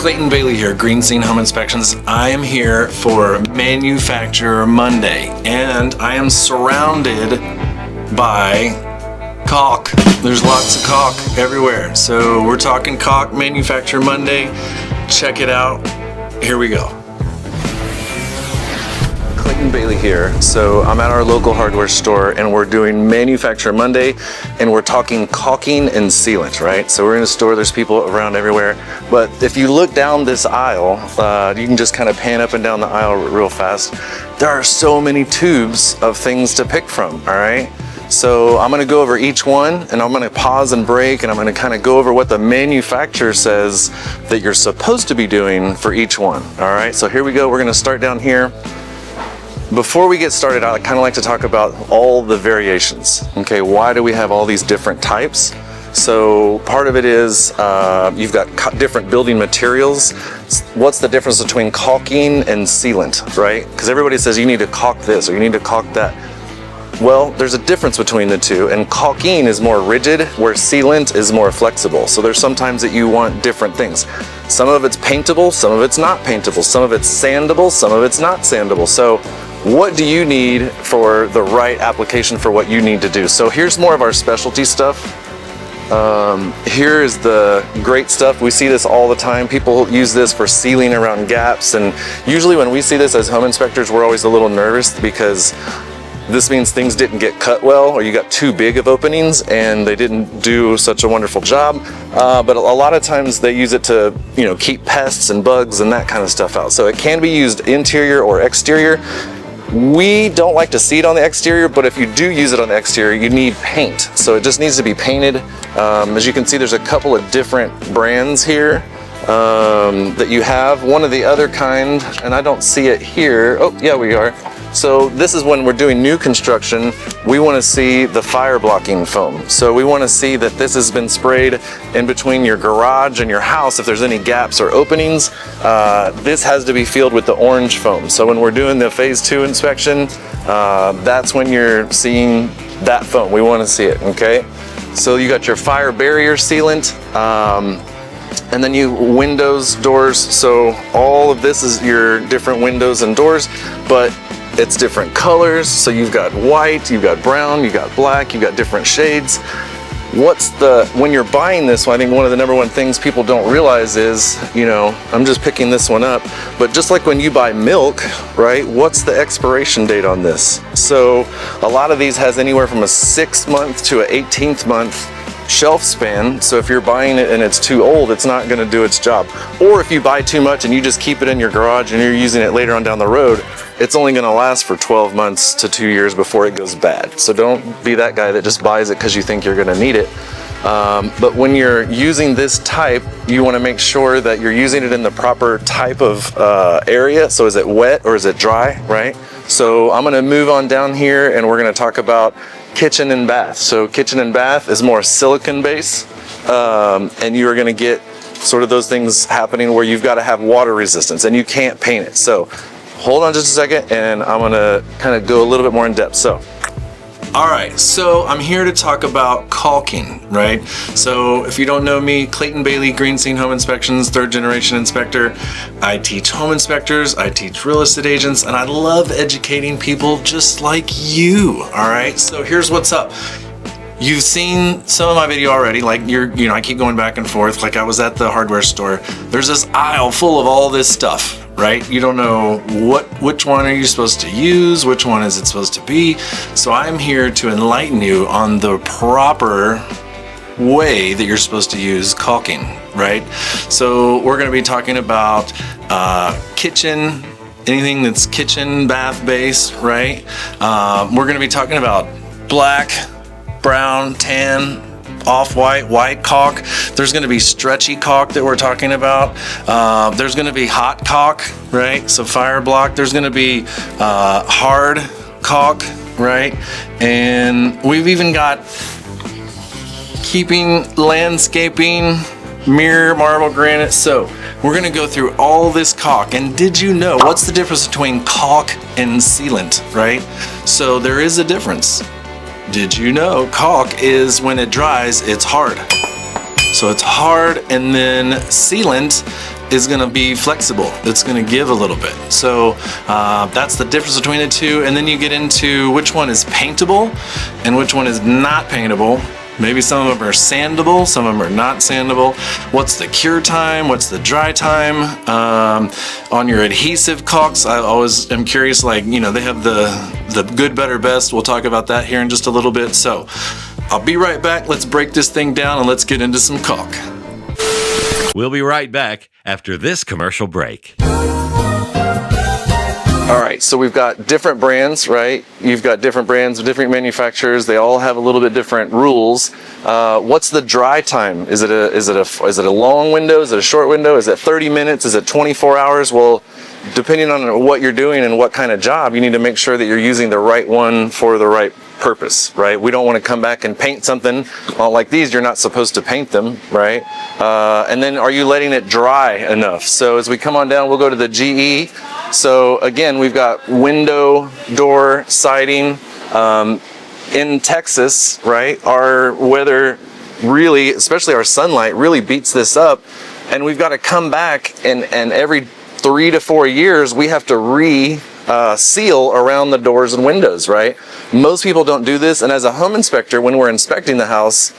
Clayton Bailey here, Green Scene Home Inspections. I am here for Manufacturer Monday, and I am surrounded by caulk. There's lots of caulk everywhere. So we're talking caulk, Manufacturer Monday. Check it out. Here we go. Clayton Bailey here. So I'm at our local hardware store and we're doing Manufacturer Monday and we're talking caulking and sealant, right? So we're in a store, there's people around everywhere. But if you look down this aisle, you can just kind of pan up and down the aisle real fast. There are so many tubes of things to pick from, all right? So I'm gonna go over each one and I'm gonna pause and break and I'm gonna kind of go over what the manufacturer says that you're supposed to be doing for each one, all right? So here we go, we're gonna start down here. Before we get started, I kind of like to talk about all the variations. Okay, why do we have all these different types? So part of it is you've got different building materials. What's the difference between caulking and sealant, right? Because everybody says you need to caulk this or you need to caulk that. Well, there's a difference between the two, and caulking is more rigid where sealant is more flexible. So there's sometimes that you want different things. Some of it's paintable, some of it's not paintable, some of it's sandable, some of it's not sandable. So what do you need for the right application for what you need to do? So here's more of our specialty stuff. Here is the great stuff. We see this all the time. People use this for sealing around gaps, and usually when we see this as home inspectors, we're always a little nervous because this means things didn't get cut well, or you got too big of openings and they didn't do such a wonderful job. But a lot of times they use it to, keep pests and bugs and that kind of stuff out. So it can be used interior or exterior. We don't like to see it on the exterior, but if you do use it on the exterior, you need paint. So it just needs to be painted. As you can see, there's a couple of different brands here that you have. One of the other kind, and I don't see it here. Oh, yeah, we are. So this is when we're doing new construction, we want to see the fire blocking foam. So we want to see that this has been sprayed in between your garage and your house. If there's any gaps or openings, this has to be filled with the orange foam. So when we're doing the phase 2 inspection, that's when you're seeing that foam. We want to see it, okay? So you got your fire barrier sealant, and then windows, doors. So all of this is your different windows and doors, but it's different colors. So you've got white, you've got brown, you've got black, you've got different shades. When you're buying this one, I think one of the number one things people don't realize is, I'm just picking this one up, but just like when you buy milk, right? What's the expiration date on this? So a lot of these has anywhere from a 6-month to an 18th month shelf span. So if you're buying it and it's too old, it's not going to do its job. Or if you buy too much and you just keep it in your garage and you're using it later on down the road, it's only going to last for 12 months to 2 years before it goes bad. So don't be that guy that just buys it because you think you're going to need it. But when you're using this type, you want to make sure that you're using it in the proper type of area. So is it wet or is it dry, right? So I'm going to move on down here and we're going to talk about kitchen and bath. So kitchen and bath is more silicone base, and you are going to get sort of those things happening where you've got to have water resistance and you can't paint it. So hold on just a second and I'm going to kind of go a little bit more in depth. So all right, so I'm here to talk about caulking, right? So if you don't know me, Clayton Bailey, Green Scene Home Inspections, 3rd generation inspector. I teach home inspectors, I teach real estate agents, and I love educating people just like you, all right? So here's what's up. You've seen some of my video already, like I keep going back and forth, like I was at the hardware store. There's this aisle full of all this stuff, right? You don't know which one are you supposed to use, which one is it supposed to be. So I'm here to enlighten you on the proper way that you're supposed to use caulking, right? So we're gonna be talking about kitchen, anything that's kitchen, bath base, right? We're gonna be talking about black, brown, tan, off-white, white caulk. There's going to be stretchy caulk that we're talking about. There's going to be hot caulk, right? So fire block. There's going to be hard caulk, right? And we've even got keeping, landscaping, mirror, marble, granite. So we're going to go through all this caulk. And did you know what's the difference between caulk and sealant, right? So there is a difference. Did you know caulk is when it dries, it's hard. So it's hard, and then sealant is going to be flexible. It's going to give a little bit. So that's the difference between the two. And then you get into which one is paintable and which one is not paintable. Maybe some of them are sandable, some of them are not sandable. What's the cure time? What's the dry time? On your adhesive caulks, I always am curious, like, you know, they have the good, better, best. We'll talk about that here in just a little bit. So I'll be right back. Let's break this thing down and let's get into some caulk. We'll be right back after this commercial break. All right, so we've got different brands, right? You've got different brands, different manufacturers. They all have a little bit different rules. What's the dry time? Is it a long window? Is it a short window? Is it 30 minutes? Is it 24 hours? Well, depending on what you're doing and what kind of job, you need to make sure that you're using the right one for the right purpose, right? We don't want to come back and paint something like these. You're not supposed to paint them, right? And then are you letting it dry enough? So as we come on down, we'll go to the GE. So again, we've got window, door, siding. In Texas, right, our weather really, especially our sunlight, really beats this up. And we've got to come back and every 3 to 4 years, we have to seal around the doors and windows, right? Most people don't do this, and as a home inspector, when we're inspecting the house,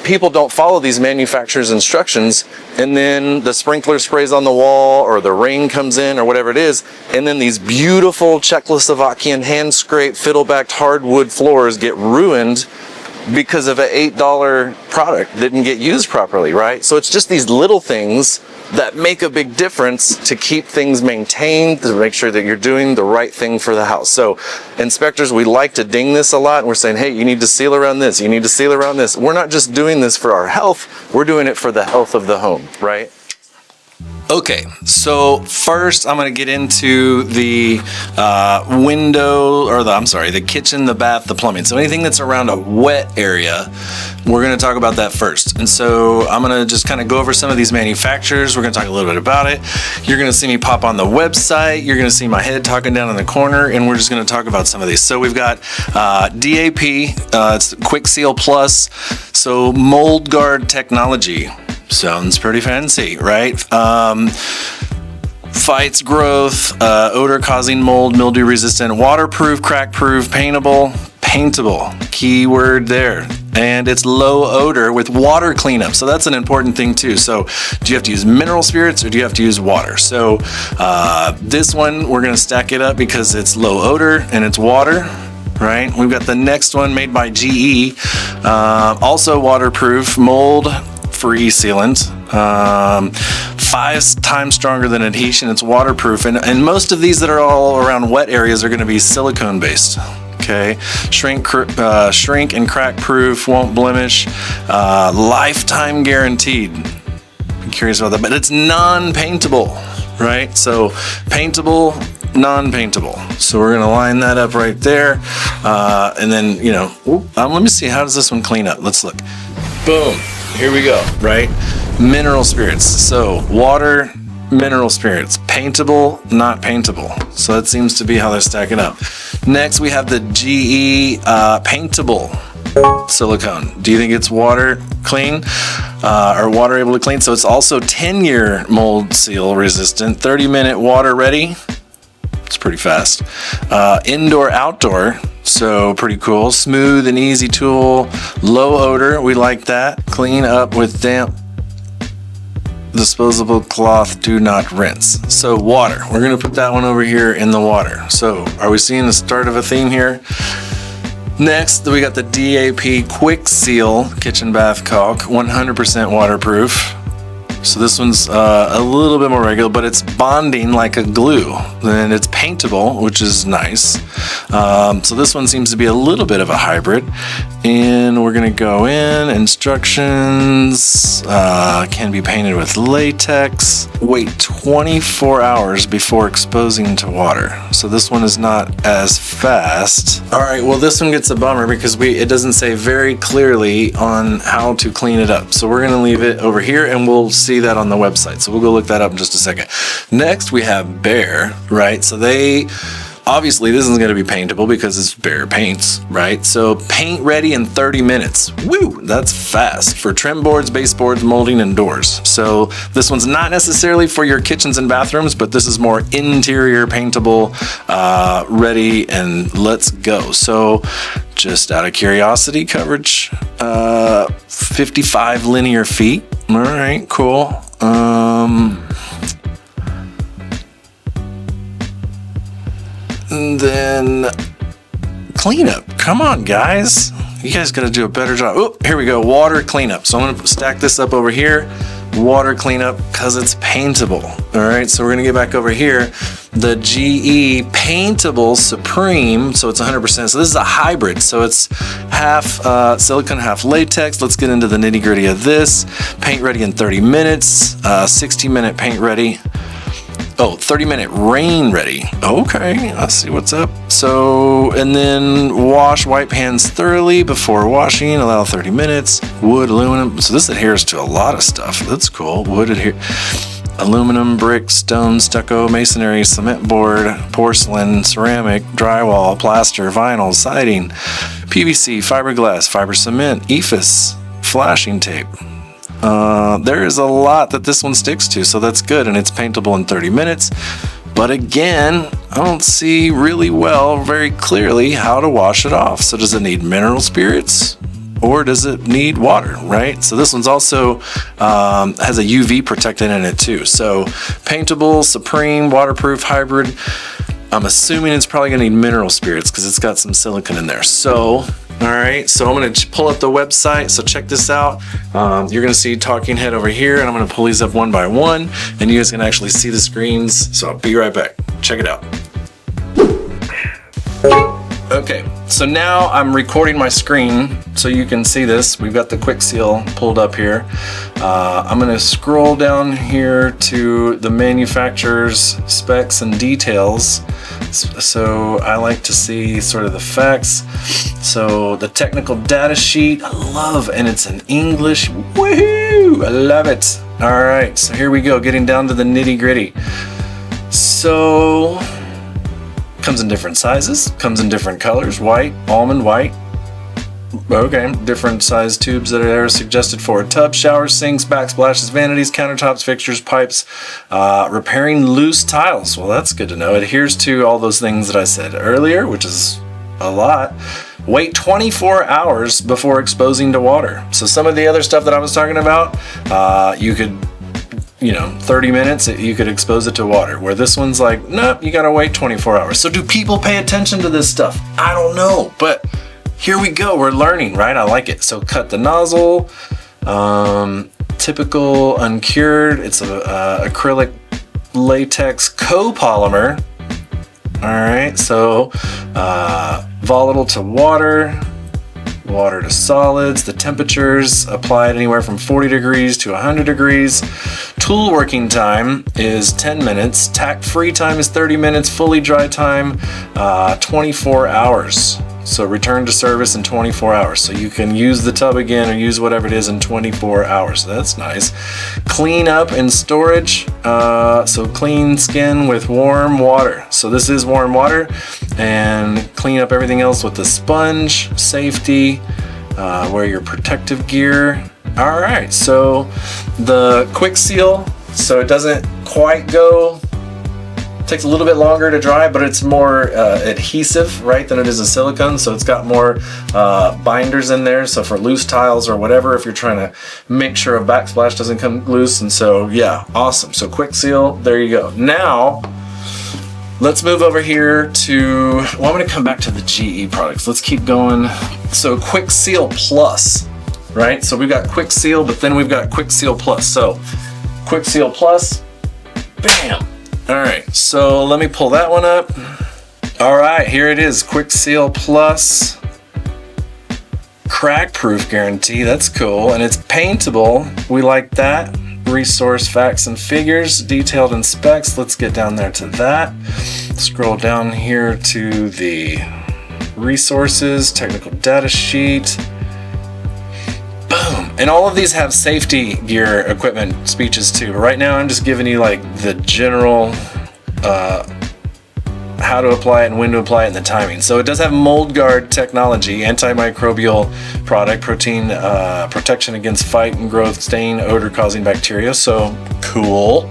people don't follow these manufacturer's instructions, and then the sprinkler sprays on the wall, or the rain comes in, or whatever it is, and then these beautiful Czechoslovakian hand-scraped, fiddle-backed hardwood floors get ruined because of an $8 product didn't get used properly, right? So it's just these little things that make a big difference to keep things maintained, to make sure that you're doing the right thing for the house. So inspectors, we like to ding this a lot, and we're saying, hey, you need to seal around this, you need to seal around this. We're not just doing this for our health, we're doing it for the health of the home, right? Okay, so first I'm going to get into the the kitchen, the bath, the plumbing. So anything that's around a wet area, we're going to talk about that first. And so I'm going to just kind of go over some of these manufacturers. We're going to talk a little bit about it. You're going to see me pop on the website. You're going to see my head talking down in the corner, and we're just going to talk about some of these. So we've got DAP, it's Quick Seal Plus, so mold guard technology. Sounds pretty fancy, right? Fights growth, odor-causing mold, mildew-resistant, waterproof, crack-proof, paintable, key word there. And it's low odor with water cleanup. So that's an important thing too. So do you have to use mineral spirits or do you have to use water? So this one, we're gonna stack it up because it's low odor and it's water. Right? We've got the next one made by GE, also waterproof, mold-free sealant, 5 times stronger than adhesion. It's waterproof, and most of these that are all around wet areas are going to be silicone based. Okay, shrink and crack proof, won't blemish, lifetime guaranteed. I'm curious about that, but it's non-paintable, right? So paintable, non-paintable. So we're going to line that up right there. And then, let me see, how does this one clean up? Let's look. Boom. Here we go, right? Mineral spirits. So water, mineral spirits. Paintable, not paintable. So that seems to be how they're stacking up. Next, we have the GE paintable silicone. Do you think it's water clean or water able to clean? So it's also 10-year mold seal resistant, 30-minute water ready. It's pretty fast. Indoor, outdoor, so pretty cool. Smooth and easy tool, low odor, we like that. Clean up with damp disposable cloth, do not rinse. So water, we're gonna put that one over here in the water. So are we seeing the start of a theme here? Next, we got the DAP Quick Seal Kitchen Bath Caulk, 100% waterproof. So this one's a little bit more regular, but it's bonding like a glue. And it's paintable, which is nice. So this one seems to be a little bit of a hybrid. And we're gonna go in, instructions, can be painted with latex. Wait 24 hours before exposing to water. So this one is not as fast. All right, well this one gets a bummer because it doesn't say very clearly on how to clean it up. So we're gonna leave it over here and we'll see that on the website. So we'll go look that up in just a second. Next we have Bear, right? So they Obviously, this isn't going to be paintable because it's bare paints, right? So paint ready in 30 minutes. Woo, that's fast for trim boards, baseboards, molding, and doors. So this one's not necessarily for your kitchens and bathrooms, but this is more interior paintable, ready, and let's go. So just out of curiosity, coverage, 55 linear feet. All right, cool. And then cleanup. Come on, guys. You guys got to do a better job. Oh, here we go. Water cleanup. So I'm going to stack this up over here. Water cleanup because it's paintable. All right, so we're going to get back over here. The GE Paintable Supreme. So it's 100%. So this is a hybrid. So it's half silicone, half latex. Let's get into the nitty gritty of this. Paint ready in 30 minutes. 60-minute paint ready. Oh, 30-minute rain ready. Okay, I see what's up. So, and then wash wipe hands thoroughly before washing. Allow 30 minutes. Wood, aluminum. So this adheres to a lot of stuff. That's cool. Wood adhere. Aluminum, brick, stone, stucco, masonry, cement board, porcelain, ceramic, drywall, plaster, vinyl, siding, PVC, fiberglass, fiber cement, EFIS, flashing tape. There is a lot that this one sticks to, so that's good, and it's paintable in 30 minutes. But again, I don't see really well, very clearly, how to wash it off. So does it need mineral spirits, or does it need water, right? So this one's also has a UV protectant in it too. So paintable, supreme, waterproof, hybrid. I'm assuming it's probably gonna need mineral spirits because it's got some silicone in there. So, all right, so I'm gonna pull up the website. So check this out. You're gonna see Talking Head over here, and I'm gonna pull these up one by one, and you guys can actually see the screens. So I'll be right back. Check it out. Okay, so now I'm recording my screen so you can see this. We've got the quick seal pulled up here. I'm gonna scroll down here to the manufacturer's specs and details. So I like to see sort of the facts. So the technical data sheet, I love, and it's in English. Woohoo! I love it. All right, so here we go, getting down to the nitty gritty. So, comes in different sizes, comes in different colors, white, almond white. Okay, different size tubes that are suggested for a tub, showers, sinks, backsplashes, vanities, countertops, fixtures, pipes, repairing loose tiles. Well, that's good to know. Adheres to all those things that I said earlier, which is a lot. Wait 24 hours before exposing to water. So some of the other stuff that I was talking about, you could, 30 minutes, you could expose it to water. Where this one's like, nope, you gotta wait 24 hours. So do people pay attention to this stuff? I don't know, but here we go, we're learning, right? I like it. So cut the nozzle, typical uncured, it's a acrylic latex copolymer. All right, so volatile to water, water to solids. The temperatures applied anywhere from 40 degrees to 100 degrees. Tool working time is 10 minutes. Tack free time is 30 minutes. Fully dry time, 24 hours. So return to service in 24 hours. So you can use the tub again or use whatever it is in 24 hours. So that's nice. Clean up and storage. So clean skin with warm water. So this is warm water, and clean up everything else with the sponge. Safety. Wear your protective gear. All right. So the quick seal. So it doesn't quite go. Takes a little bit longer to dry, but it's more adhesive, right, than it is a silicone. So it's got more binders in there. So for loose tiles or whatever, if you're trying to make sure a backsplash doesn't come loose. And so, yeah, awesome. So quick seal, there you go. Now, let's move over here to, well, I'm going to come back to the GE products. Let's keep going. So Quick Seal Plus, right? So we've got Quick Seal, but then we've got Quick Seal Plus. So Quick Seal Plus, bam. All right, so let me pull that one up. All right, here it is, Quick Seal Plus. Crack proof guarantee, that's cool. And it's paintable, we like that. Resource facts and figures, detailed in specs. Let's get down there to that. Scroll down here to the resources, technical data sheet. Boom. And all of these have safety gear equipment speeches too. But right now I'm just giving you like the general how to apply it and when to apply it and the timing. So it does have mold guard technology, antimicrobial product, protein protection against fight and growth, stain, odor causing bacteria. So cool.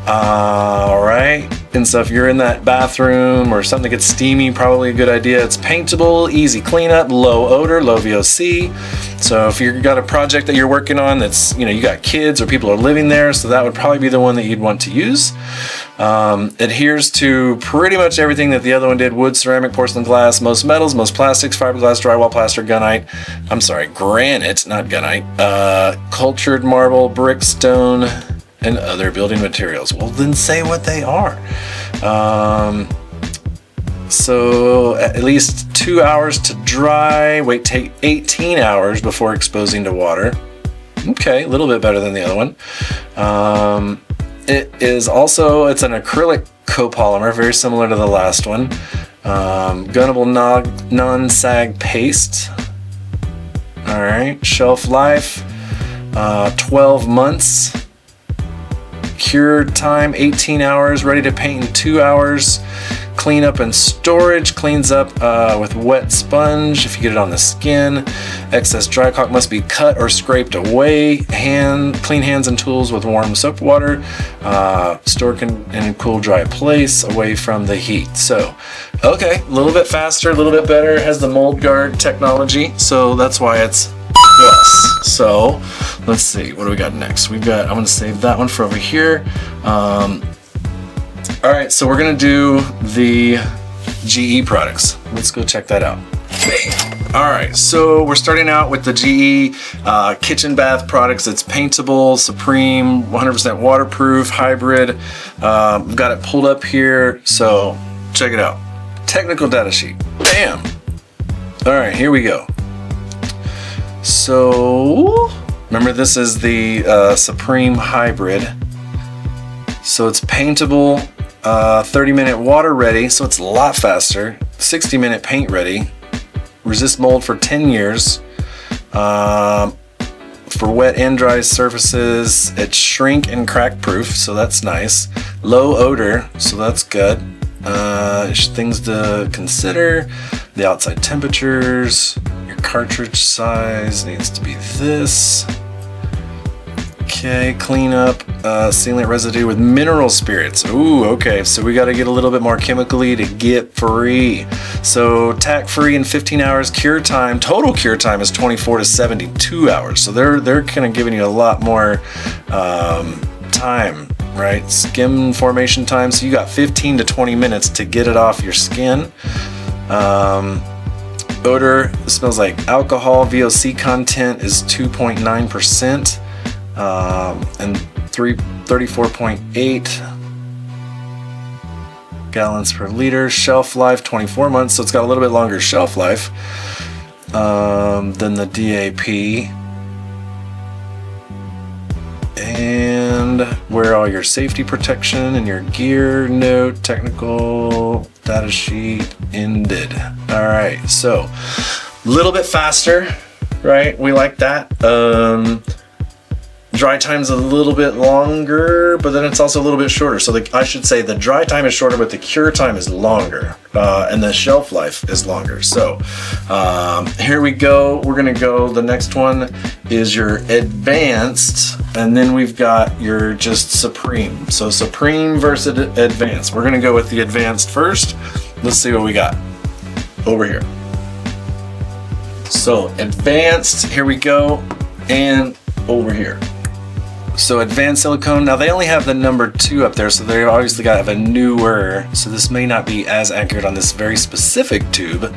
All right. And so if you're in that bathroom or something that gets steamy, probably a good idea. It's paintable, easy cleanup, low odor, low VOC. So if you've got a project that you're working on that's, you got kids or people are living there, so that would probably be the one that you'd want to use. Adheres to pretty much everything that the other one did: wood, ceramic, porcelain, glass, most metals, most plastics, fiberglass, drywall, plaster, granite, not gunite, cultured marble, brick, stone, and other building materials. Well, then say what they are. So at least 2 hours to dry. Take 18 hours before exposing to water. Okay, a little bit better than the other one. It's an acrylic copolymer, very similar to the last one. Gunnable non-sag paste. All right, shelf life 12 months. Cure time 18 hours. Ready to paint in 2 hours. Cleanup and storage. Cleans up with wet sponge if you get it on the skin. Excess dry caulk must be cut or scraped away. Clean hands and tools with warm soap water. Stored in a cool, dry place away from the heat. So, okay, a little bit faster, a little bit better. It has the mold guard technology, so that's why it's plus. So, let's see, what do we got next? I'm gonna save that one for over here. All right, so we're gonna do the GE products. Let's go check that out. All right, so we're starting out with the GE kitchen bath products. It's paintable, supreme, 100% waterproof, hybrid. We've got it pulled up here, so check it out. Technical data sheet, bam. All right, here we go. So, remember this is the Supreme Hybrid. So it's paintable, 30-minute water ready, so it's a lot faster. 60-minute paint ready. Resist mold for 10 years. For wet and dry surfaces, it's shrink and crack proof, so that's nice. Low odor, so that's good. Things to consider: the outside temperatures, your cartridge size needs to be this. Okay, clean up sealant residue with mineral spirits. Ooh, okay, so we got to get a little bit more chemically to get free. So tack free in 15 hours. Cure time, total cure time is 24 to 72 hours. So they're kind of giving you a lot more time, right? Skin formation time. So you got 15 to 20 minutes to get it off your skin. Odor, it smells like alcohol. VOC content is 2.9%. And 34.8 gallons per liter. Shelf life 24 months, so it's got a little bit longer shelf life than the DAP. And where all your safety protection and your gear note, technical data sheet ended. All right, so a little bit faster, right? We like that. Dry time's a little bit longer, but then it's also a little bit shorter. So I should say the dry time is shorter, but the cure time is longer, and the shelf life is longer. So here we go. We're gonna go. The next one is your advanced, and then we've got your just supreme. So supreme versus advanced. We're gonna go with the advanced first. Let's see what we got over here. So advanced, here we go, and over here. So advanced silicone, now they only have the number 2 up there, so they obviously got to have a newer, so this may not be as accurate on this very specific tube.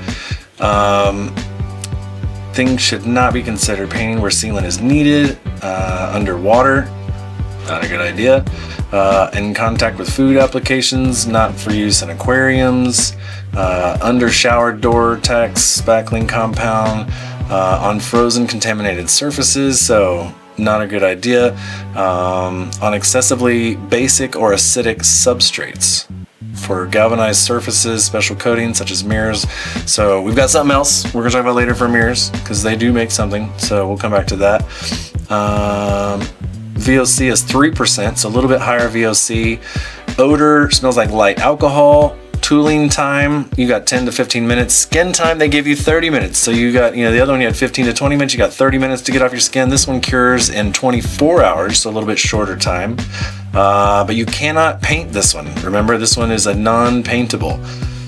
Things should not be considered painting where sealant is needed, underwater, not a good idea. In contact with food applications, not for use in aquariums, under shower door text, spackling compound, on frozen contaminated surfaces, so not a good idea. On excessively basic or acidic substrates. For galvanized surfaces, special coatings such as mirrors. So we've got something else we're gonna talk about later for mirrors, because they do make something, so we'll come back to that. VOC is 3%, so a little bit higher VOC. Odor, smells like light alcohol, tooling time, you got 10 to 15 minutes. Skin time, they give you 30 minutes. So you got, the other one you had 15 to 20 minutes, you got 30 minutes to get off your skin. This one cures in 24 hours, so a little bit shorter time. But you cannot paint this one. Remember, this one is a non-paintable.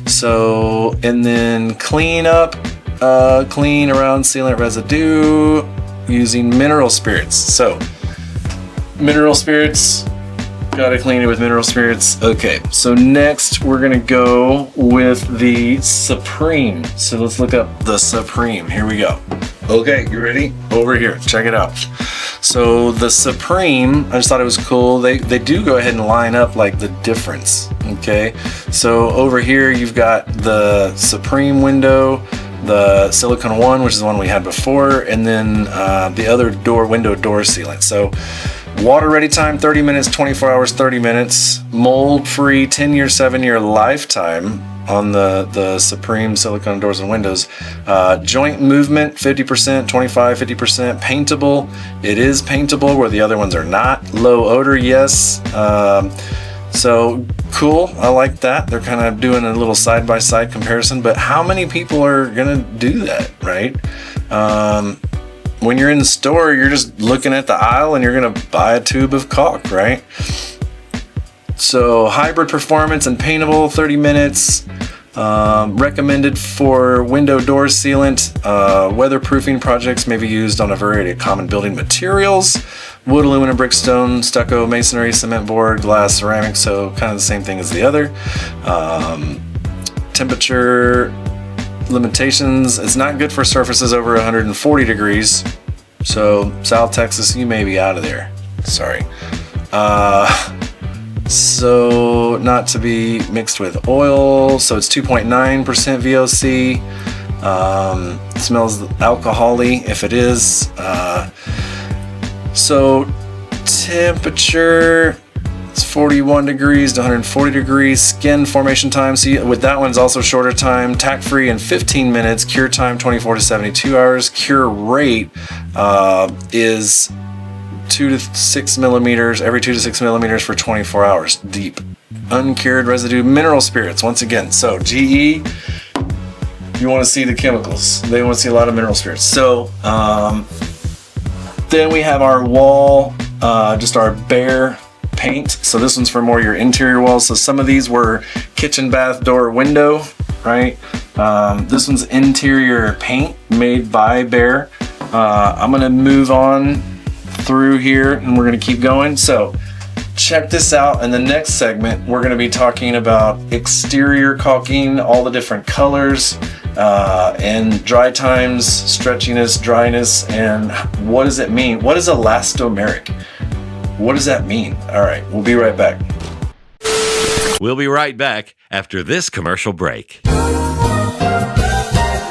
So, and then clean around sealant residue using mineral spirits. So, mineral spirits, gotta clean it with mineral spirits. Okay, so next we're gonna go with the Supreme. So let's look up the Supreme. Here we go. Okay, you ready? Over here, check it out. So the Supreme, I just thought it was cool. They do go ahead and line up like the difference. Okay, so over here you've got the Supreme window, the silicone one, which is the one we had before, and then the other window door sealant. So water ready time 30 minutes, 24 hours 30 minutes, mold free 10-year, 7-year lifetime on the Supreme silicone doors and windows. Joint movement 50%, 25, 50%. Paintable, it is paintable where the other ones are not. Low odor, yes. So cool, I like that. They're kind of doing a little side-by-side comparison, but how many people are gonna do that, right? When you're in the store, you're just looking at the aisle and you're gonna buy a tube of caulk, right? So hybrid performance and paintable, 30 minutes. Recommended for window door sealant. Weatherproofing projects may be used on a variety of common building materials. Wood, aluminum, brick, stone, stucco, masonry, cement board, glass, ceramic, so kind of the same thing as the other. Temperature limitations, it's not good for surfaces over 140 degrees. So South Texas, you may be out of there. Sorry. So not to be mixed with oil. So it's 2.9% VOC. Smells alcohol-y if it is. So temperature, it's 41 degrees to 140 degrees. Skin formation time, so with that one's also shorter time. Tack free in 15 minutes. Cure time 24 to 72 hours. Cure rate is 2 to 6 millimeters, every 2 to 6 millimeters for 24 hours deep. Uncured residue, mineral spirits, once again. So GE, you want to see the chemicals. They want to see a lot of mineral spirits. So then we have our wall, just our bare paint. So this one's for more your interior walls. So some of these were kitchen, bath, door, window, right? This one's interior paint made by Behr. I'm gonna move on through here and we're gonna keep going. So check this out. In the next segment, we're gonna be talking about exterior caulking, all the different colors, and dry times, stretchiness, dryness, and what does it mean? What is elastomeric? What does that mean? All right, we'll be right back. We'll be right back after this commercial break.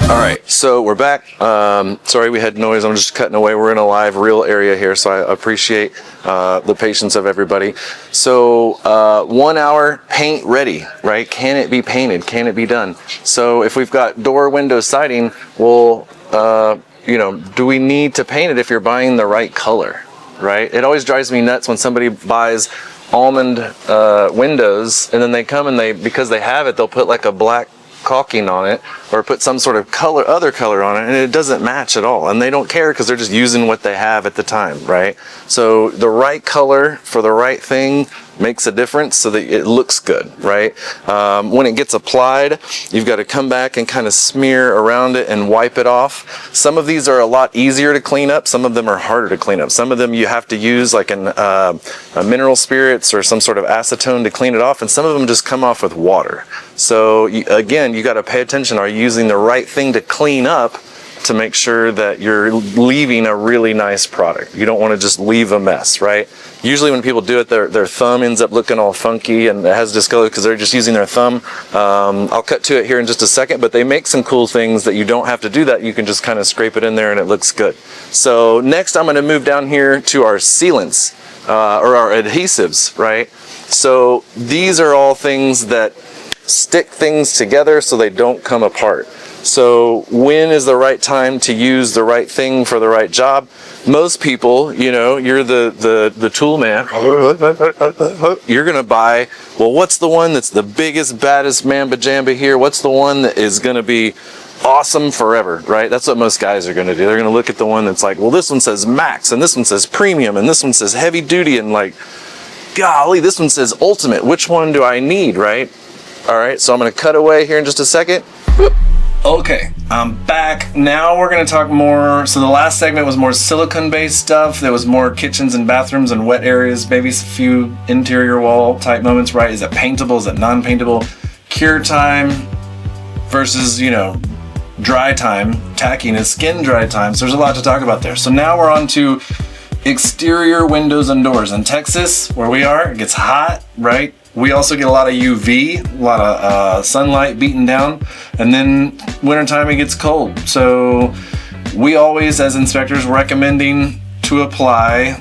All right, so we're back. Sorry we had noise. I'm just cutting away. We're in a live, real area here, so I appreciate the patience of everybody. So 1 hour paint ready, right? Can it be painted? Can it be done? So if we've got door, window, siding, well, do we need to paint it if you're buying the right color, right? It always drives me nuts when somebody buys almond windows and then they come and because they have it, they'll put like a black caulking on it or put some sort of other color on it, and it doesn't match at all, and they don't care because they're just using what they have at the time, right? So the right color for the right thing makes a difference so that it looks good, right? When it gets applied, you've got to come back and kind of smear around it and wipe it off. Some of these are a lot easier to clean up. Some of them are harder to clean up. Some of them you have to use like a mineral spirits or some sort of acetone to clean it off, and some of them just come off with water. So again, you got to pay attention. Are you using the right thing to clean up to make sure that you're leaving a really nice product? You don't want to just leave a mess, right? Usually when people do it, their thumb ends up looking all funky and it has discolor because they're just using their thumb. I'll cut to it here in just a second, but they make some cool things that you don't have to do that. You can just kind of scrape it in there and it looks good. So next I'm going to move down here to our sealants or our adhesives, right? So these are all things that stick things together so they don't come apart. So when is the right time to use the right thing for the right job? most people, you know, you're the tool man. You're gonna buy, well, what's the one that's the biggest, baddest mamba jamba here? What's the one that is gonna be awesome forever, right? That's what most guys are gonna do. They're gonna look at the one that's like, well, this one says max, and this one says premium, and this one says heavy duty, and like, golly, this one says ultimate. Which one do I need, right? All right, so I'm gonna cut away here in just a second. Okay, I'm back. Now we're gonna talk more. So the last segment was more silicone-based stuff. There was more kitchens and bathrooms and wet areas, maybe a few interior wall type moments, right? Is it paintable? Is it non-paintable? Cure time versus, you know, dry time. Tackiness, skin dry time. So there's a lot to talk about there. So now we're on to exterior windows and doors. In Texas, where we are, it gets hot, right? We also get a lot of UV, a lot of sunlight beating down, and then wintertime it gets cold. So we always, as inspectors, recommending to apply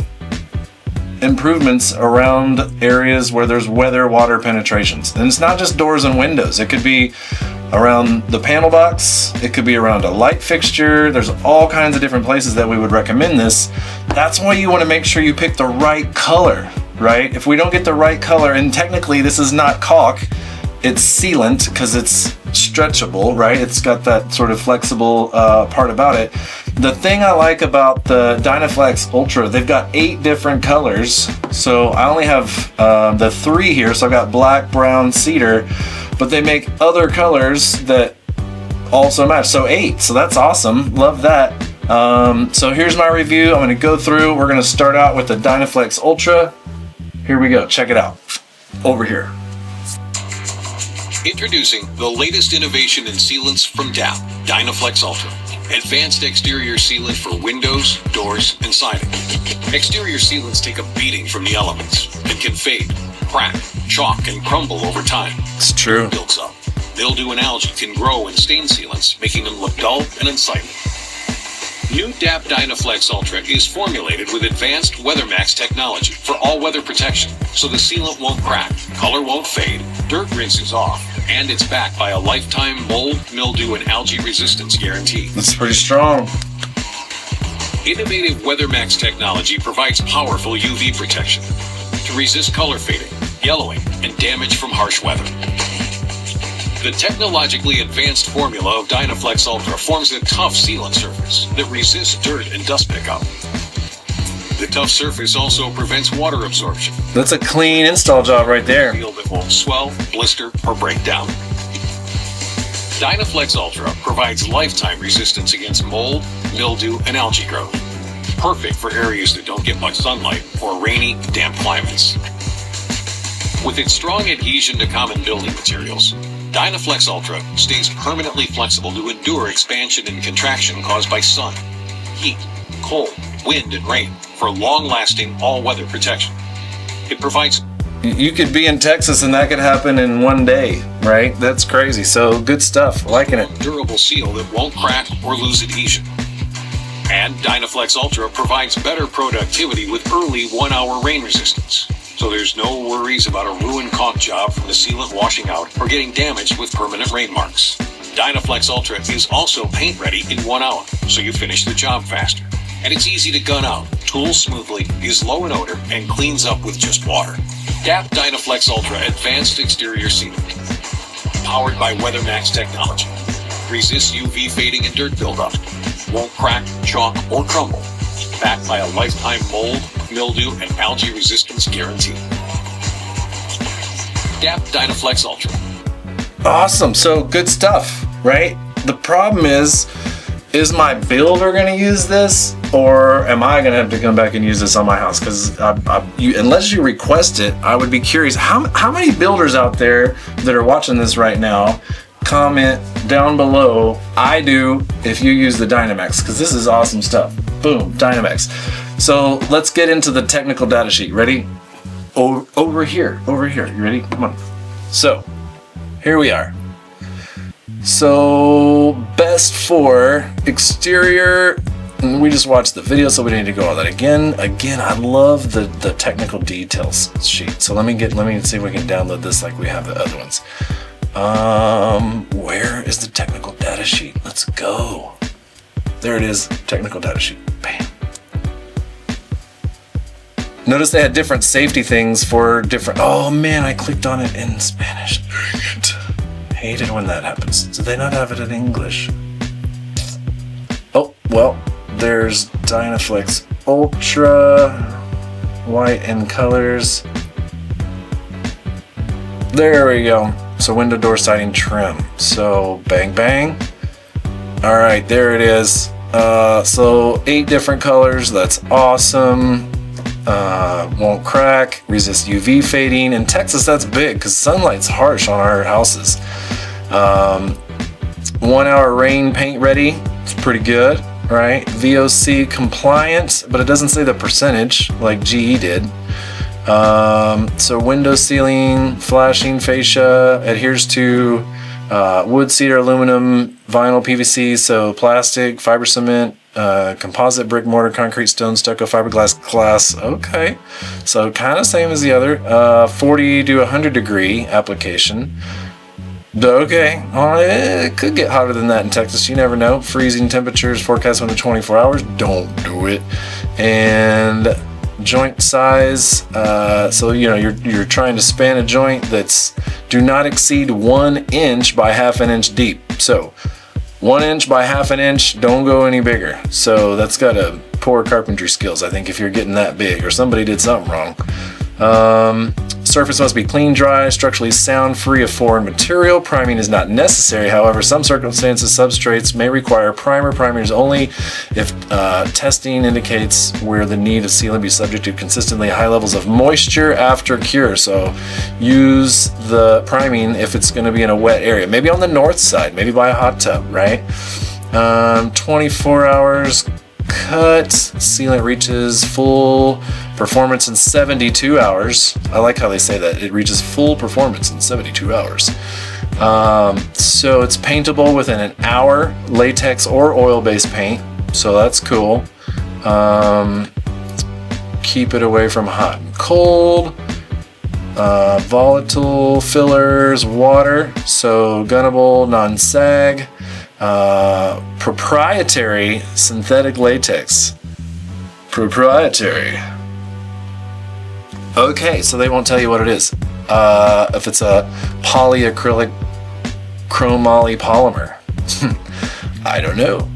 improvements around areas where there's weather water penetrations. And it's not just doors and windows. It could be around the panel box. It could be around a light fixture. There's all kinds of different places that we would recommend this. That's why you want to make sure you pick the right color, right? If we don't get the right color, and technically this is not caulk, it's sealant because it's stretchable, right? It's got that sort of flexible part about it. The thing I like about the Dynaflex Ultra, they've got 8 different colors. So I only have the 3 here. So I've got black, brown, cedar, but they make other colors that also match. So 8, so that's awesome. Love that. So here's my review. I'm gonna go through. We're gonna start out with the Dynaflex Ultra. Here we go, check it out. Over here. Introducing the latest innovation in sealants from DAP, Dynaflex Ultra. Advanced exterior sealant for windows, doors, and siding. Exterior sealants take a beating from the elements and can fade, crack, chalk, and crumble over time. It's true. Builds up. Mildew and algae can grow in stain sealants, making them look dull and unsightly. New DAP Dynaflex Ultra is formulated with advanced WeatherMax technology for all weather protection, so the sealant won't crack, color won't fade, dirt rinses off, and it's backed by a lifetime mold, mildew, and algae resistance guarantee. That's pretty strong. Innovative WeatherMax technology provides powerful UV protection to resist color fading, yellowing, and damage from harsh weather. The technologically advanced formula of Dynaflex Ultra forms a tough sealant surface that resists dirt and dust pickup. The tough surface also prevents water absorption. That's a clean install job right there. Seal that won't swell, blister, or break down. Dynaflex Ultra provides lifetime resistance against mold, mildew, and algae growth. Perfect for areas that don't get much sunlight or rainy, damp climates. With its strong adhesion to common building materials, Dynaflex Ultra stays permanently flexible to endure expansion and contraction caused by sun, heat, cold, wind, and rain for long-lasting all-weather protection. It provides... You could be in Texas and that could happen in one day, right? That's crazy. So good stuff. Liking it. Durable seal that won't crack or lose adhesion. And Dynaflex Ultra provides better productivity with early 1-hour rain resistance. So there's no worries about a ruined caulk job from the sealant washing out or getting damaged with permanent rain marks. Dynaflex Ultra is also paint ready in 1 hour, so you finish the job faster. And it's easy to gun out, tools smoothly, is low in odor, and cleans up with just water. DAP Dynaflex Ultra Advanced Exterior Sealant. Powered by WeatherMax technology. Resists UV fading and dirt buildup. Won't crack, chalk, or crumble. Backed by a lifetime mold, mildew, and algae resistance guarantee. DAP Dynaflex Ultra. Awesome. So good stuff, right? The problem is my builder going to use this, or am I going to have to come back and use this on my house? Because unless you request it, I would be curious. How many builders out there that are watching this right now comment down below, I do, if you use the Dynamax, because this is awesome stuff. Boom, Dynamax. So let's get into the technical data sheet. Ready? Over here. You ready? Come on. So here we are. So best for exterior, and we just watched the video, so we don't need to go over that again. I love the technical details sheet. So let me see if we can download this like we have the other ones. Where is the technical data sheet? Let's go. There it is, technical data sheet. Bam. Notice they had different safety things for different. Oh man, I clicked on it in Spanish. Dang it. Hate it when that happens. Do they not have it in English? Oh, well, there's Dynaflex Ultra, white and colors. There we go. So window door siding trim. So bang bang. All right, there it is. So 8 different colors. That's awesome. Won't crack, resist UV fading. In Texas, that's big because sunlight's harsh on our houses. 1 hour rain paint ready. It's pretty good, right? VOC compliant, but it doesn't say the percentage like GE did. So window sealing, flashing fascia, adheres to wood, cedar, aluminum, vinyl, PVC, so plastic, fiber cement, composite, brick, mortar, concrete, stone, stucco, fiberglass, glass. Okay, so kind of same as the other. 40 to 100 degree application. Okay, it could get hotter than that in Texas. You never know. Freezing temperatures forecast within 24 hours. Don't do it. And joint size. So you're trying to span a joint that's do not exceed 1 inch by half an inch deep. So 1 inch by half an inch, don't go any bigger. So that's got a poor carpentry skills, I think, if you're getting that big, or somebody did something wrong. Surface must be clean, dry, structurally sound, free of foreign material. Priming is not necessary. However, some circumstances, substrates may require primer. Primers only if testing indicates where the need of sealant be subject to consistently high levels of moisture after cure. So use the priming if it's going to be in a wet area. Maybe on the north side, maybe by a hot tub, right? 24 hours cut. Sealant reaches full performance in 72 hours. I like how they say that. It reaches full performance in 72 hours. So it's paintable within an hour, latex or oil-based paint. So that's cool. Keep it away from hot and cold. Volatile fillers, water. So gunnable, non-sag. Proprietary synthetic latex. Proprietary. Okay, so they won't tell you what it is. If it's a polyacrylic chromoly polymer. I don't know.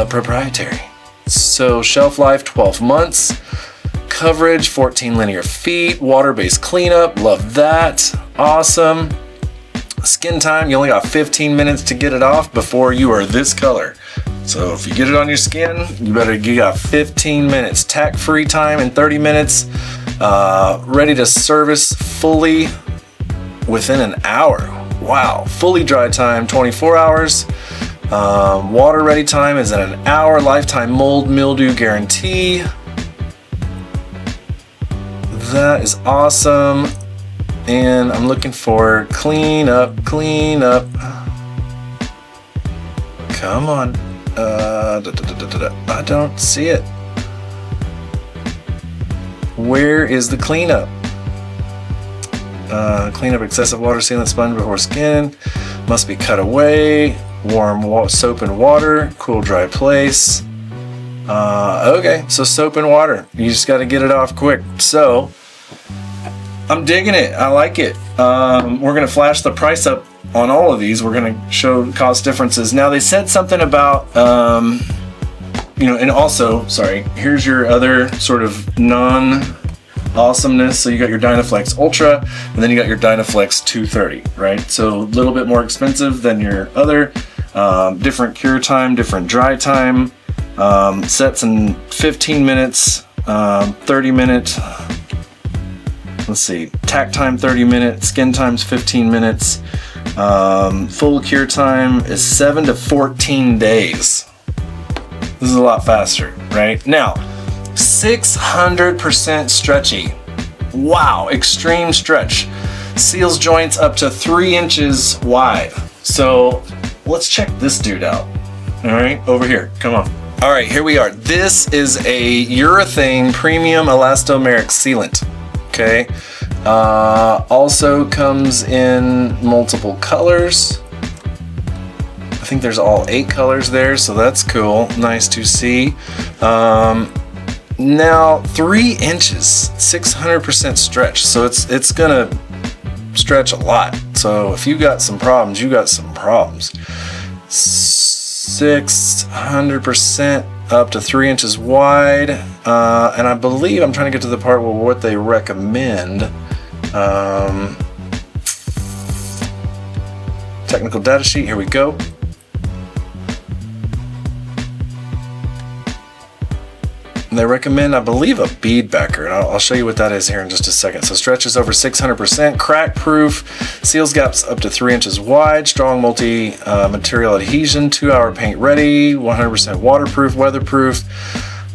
Proprietary. So shelf life 12 months. Coverage 14 linear feet. Water-based cleanup. Love that. Awesome. Skin time, you only got 15 minutes to get it off before you are this color. So if you get it on your skin, you got 15 minutes. Tack free time in 30 minutes. Ready to service fully within an hour. Wow. Fully dry time 24 hours. Water ready time is in an hour. Lifetime mold mildew guarantee. That is awesome. And I'm looking for clean up. Come on. I don't see it. Where is the cleanup? Clean up excessive water sealant sponge before skin. Must be cut away. Warm soap and water. Cool, dry place. Okay, so soap and water. You just got to get it off quick. So I'm digging it. I like it. We're going to flash the price up on all of these. We're going to show cost differences. Now they said something about, and also, sorry, here's your other sort of non-awesomeness. So you got your Dynaflex Ultra, and then you got your Dynaflex 230, right? So a little bit more expensive than your other. Different cure time, different dry time. Sets in 15 minutes, 30 minutes. Let's see, tack time 30 minutes, skin time's 15 minutes. Full cure time is 7 to 14 days. This is a lot faster, right? Now, 600% stretchy. Wow, extreme stretch. Seals joints up to 3 inches wide. So let's check this dude out. All right, over here, come on. All right, here we are. This is a urethane premium elastomeric sealant. Okay, also comes in multiple colors. I think there's all 8 colors there, so that's cool. Nice to see. Now 3 inches, 600% stretch. So it's gonna stretch a lot. So if you got some problems, you got some problems. 600% up to 3 inches wide. And I believe I'm trying to get to the part where what they recommend. Technical data sheet, here we go. They recommend, I believe, a bead backer. And I'll show you what that is here in just a second. So stretches over 600%, crack proof, seals gaps up to 3 inches wide, strong multi-material adhesion, 2-hour paint ready, 100% waterproof, weatherproof,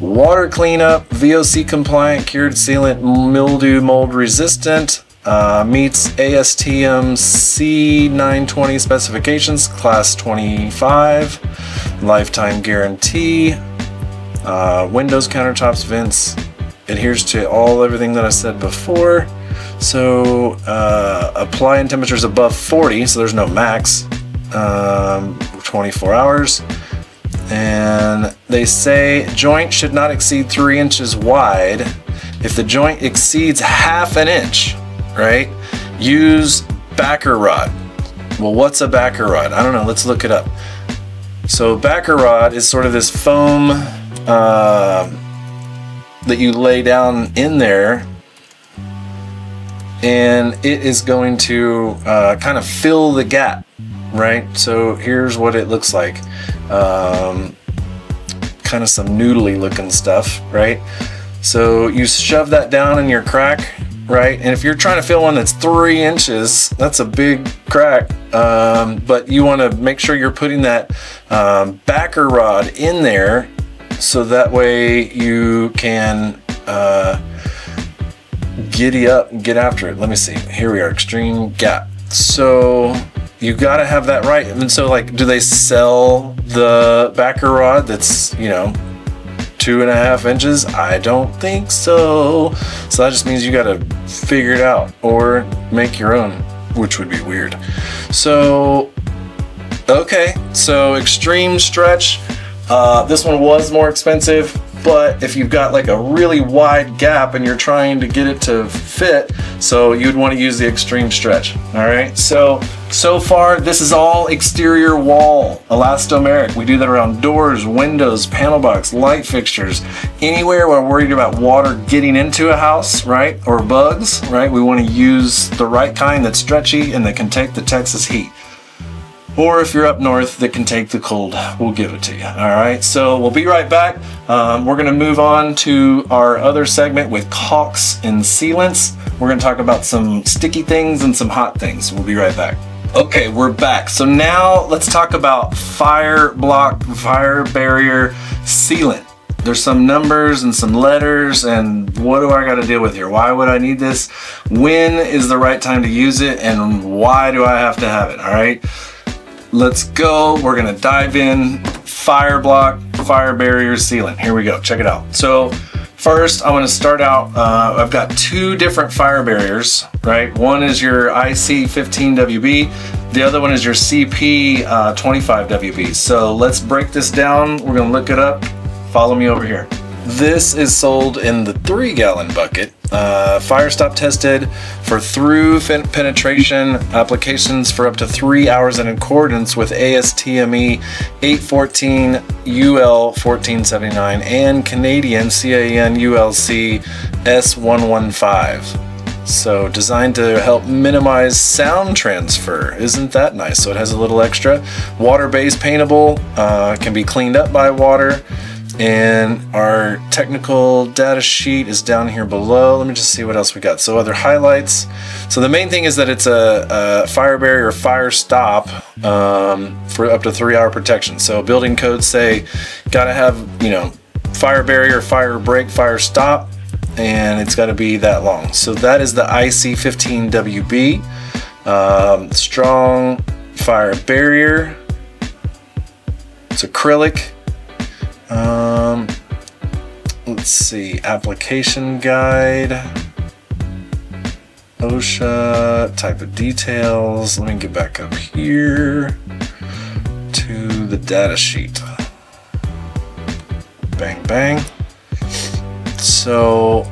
water cleanup, VOC compliant, cured sealant, mildew, mold resistant, meets ASTM C920 specifications, class 25, lifetime guarantee. Windows, countertops, vents, adheres to everything that I said before. So apply in temperatures above 40, so there's no max, 24 hours. And they say joint should not exceed 3 inches wide. If the joint exceeds half an inch, right, use backer rod. Well, what's a backer rod? I don't know, let's look it up. So backer rod is sort of this foam that you lay down in there, and it is going to kind of fill the gap, right? So here's what it looks like. Kind of some noodly looking stuff, right? So you shove that down in your crack, right? And if you're trying to fill one that's 3 inches, that's a big crack. But you want to make sure you're putting that backer rod in there, so that way you can giddy up and get after it. Let me see. Here we are, extreme gap. So you got to have that right. And so, like, do they sell the backer rod that's, 2.5 inches? I don't think so. So that just means you got to figure it out or make your own, which would be weird. So, okay. So extreme stretch. This one was more expensive, but if you've got like a really wide gap and you're trying to get it to fit, so you'd want to use the extreme stretch. All right. So far, this is all exterior wall elastomeric. We do that around doors, windows, panel box, light fixtures, anywhere we're worried about water getting into a house, right? Or bugs, right? We want to use the right kind that's stretchy and that can take the Texas heat. Or if you're up north, that can take the cold, we'll give it to you. All right, so we'll be right back. We're gonna move on to our other segment with caulks and sealants. We're gonna talk about some sticky things and some hot things. We'll be right back. Okay, we're back. So now let's talk about fire barrier sealant. There's some numbers and some letters, and what do I got to deal with here? Why would I need this? When is the right time to use it, and why do I have to have it? All right. Let's go. We're gonna dive in. Fire barrier sealant. Here we go. Check it out. So first, I want to start out. I've got 2 different fire barriers, right? One is your IC15WB. The other one is your CP25WB. So let's break this down. We're gonna look it up. Follow me over here. This is sold in the 3-gallon bucket. Fire stop tested for through penetration applications for up to 3 hours in accordance with ASTME 814 UL 1479 and Canadian CAN ULC S115. So designed to help minimize sound transfer. Isn't that nice? So it has a little extra. Water-based paintable, can be cleaned up by water. And our technical data sheet is down here below. Let me just see what else we got. So other highlights. So the main thing is that it's a fire barrier or fire stop for up to 3-hour protection. So building codes say gotta have, fire barrier, fire break, fire stop, and it's gotta be that long. So that is the IC15WB. Strong fire barrier. It's acrylic. Let's see, application guide, OSHA, type of details. Let me get back up here to the data sheet. Bang, bang. So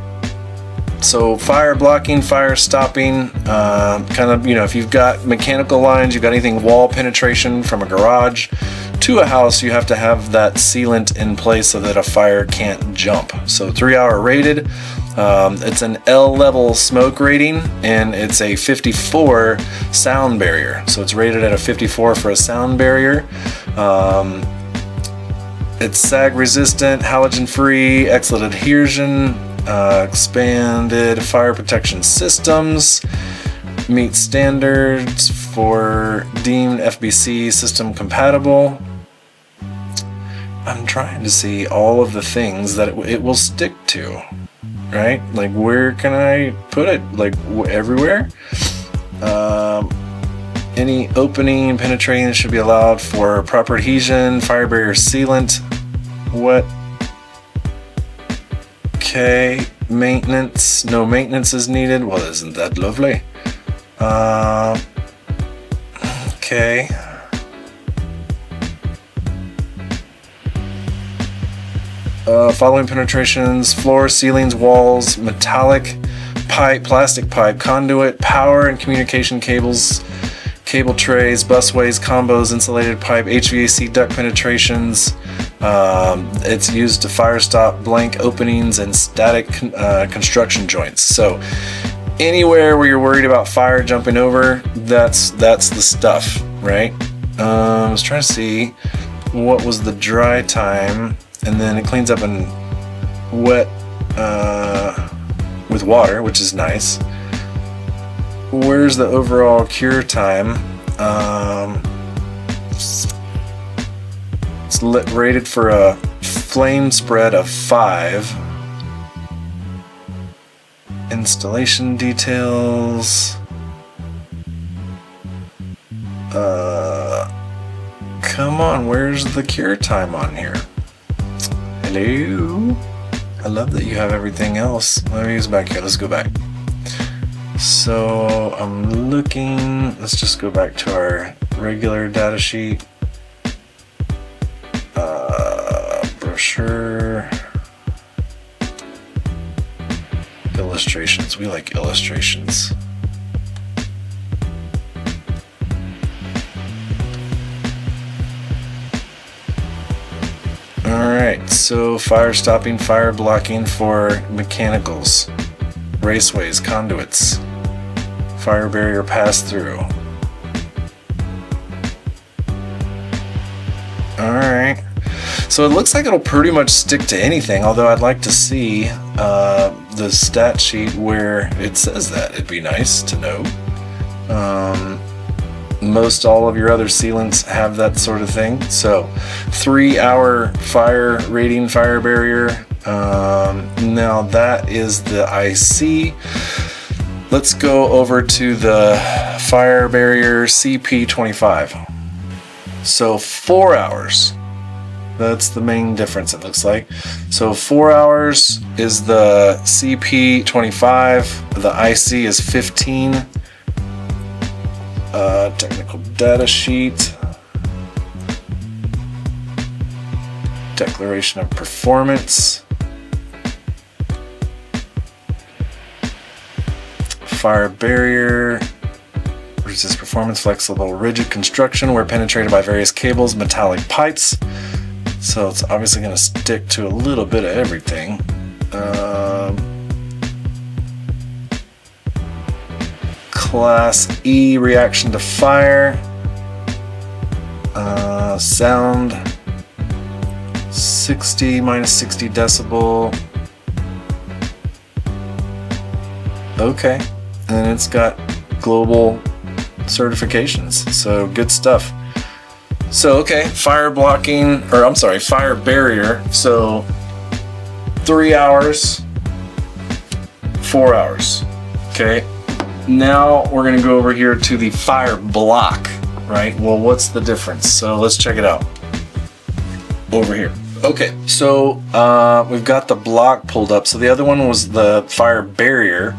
fire blocking, fire stopping, kind of, if you've got mechanical lines, you've got anything wall penetration from a garage to a house, you have to have that sealant in place so that a fire can't jump. So 3-hour rated. It's an L level smoke rating, and it's a 54 sound barrier. So it's rated at a 54 for a sound barrier. It's sag resistant, halogen free, excellent adhesion, expanded fire protection systems, meets standards for deemed FBC system compatible. I'm trying to see all of the things that it will stick to, right? Like, where can I put it? Like, everywhere? Any opening penetrating should be allowed for proper adhesion, fire barrier sealant. What? Okay, maintenance. No maintenance is needed. Well, isn't that lovely? Okay. Following penetrations: floor, ceilings, walls, metallic pipe, plastic pipe, conduit, power and communication cables, cable trays, busways, combos, insulated pipe, HVAC duct penetrations. It's used to fire stop blank openings and static construction joints. So anywhere where you're worried about fire jumping over, that's the stuff, right? I was trying to see what was the dry time, and then it cleans up in wet with water, which is nice. Where's the overall cure time? It's rated for a flame spread of 5. Installation details. Come on, where's the cure time on here? Hello? I love that you have everything else. Let me use back here. Let's go back. So I'm looking. Let's just go back to our regular data sheet. Brochure. Illustrations. We like illustrations. Alright, so fire stopping, fire blocking for mechanicals, raceways, conduits, fire barrier pass through. Alright, so it looks like it'll pretty much stick to anything, although I'd like to see the stat sheet where it says that. It'd be nice to know. Most all of your other sealants have that sort of thing. So 3-hour fire rating, fire barrier. Now that is the IC. Let's go over to the fire barrier CP25. So 4 hours. That's the main difference, it looks like. So 4 hours is the CP25. The IC is 15. Technical data sheet. Declaration of performance. Fire barrier. Resist performance, flexible, rigid construction where penetrated by various cables, metallic pipes. So it's obviously going to stick to a little bit of everything. Class E, reaction to fire. Sound 60 minus 60 decibel. Okay, and it's got global certifications, so good stuff. So okay, fire barrier. So 3 hours, 4 hours. Okay, now we're gonna go over here to the fire block, right? Well, what's the difference? So let's check it out over here. Okay, so we've got the block pulled up. So the other one was the fire barrier,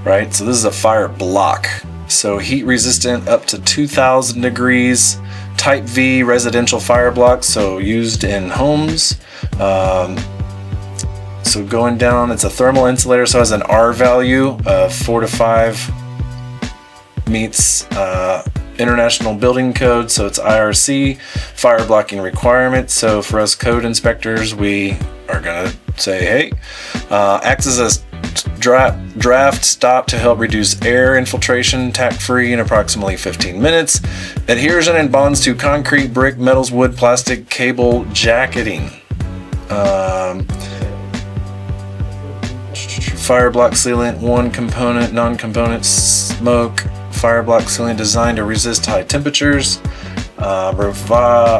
right? So this is a fire block. So heat resistant up to 2000 degrees, type V residential fire block, so used in homes. So going down, it's a thermal insulator, so it has an R value of 4 to 5, meets International Building Code, so it's IRC, fire blocking requirements. So for us code inspectors, we are gonna say, hey, acts as a draft stop to help reduce air infiltration, tack-free in approximately 15 minutes. Adhesion and bonds to concrete, brick, metals, wood, plastic, cable, jacketing. Fire block sealant, one component, non-component smoke. Fire block sealant designed to resist high temperatures.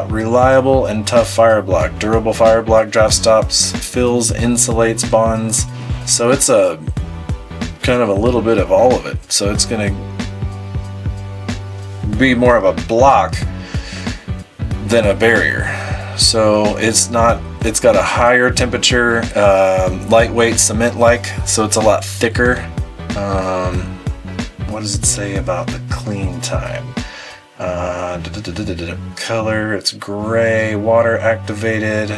Reliable and tough fire block. Durable fire block, draft stops, fills, insulates, bonds. So it's a kind of a little bit of all of it. So it's going to be more of a block than a barrier. So it's got a higher temperature, lightweight, cement-like, so it's a lot thicker. What does it say about the clean time? Color, it's gray, water activated.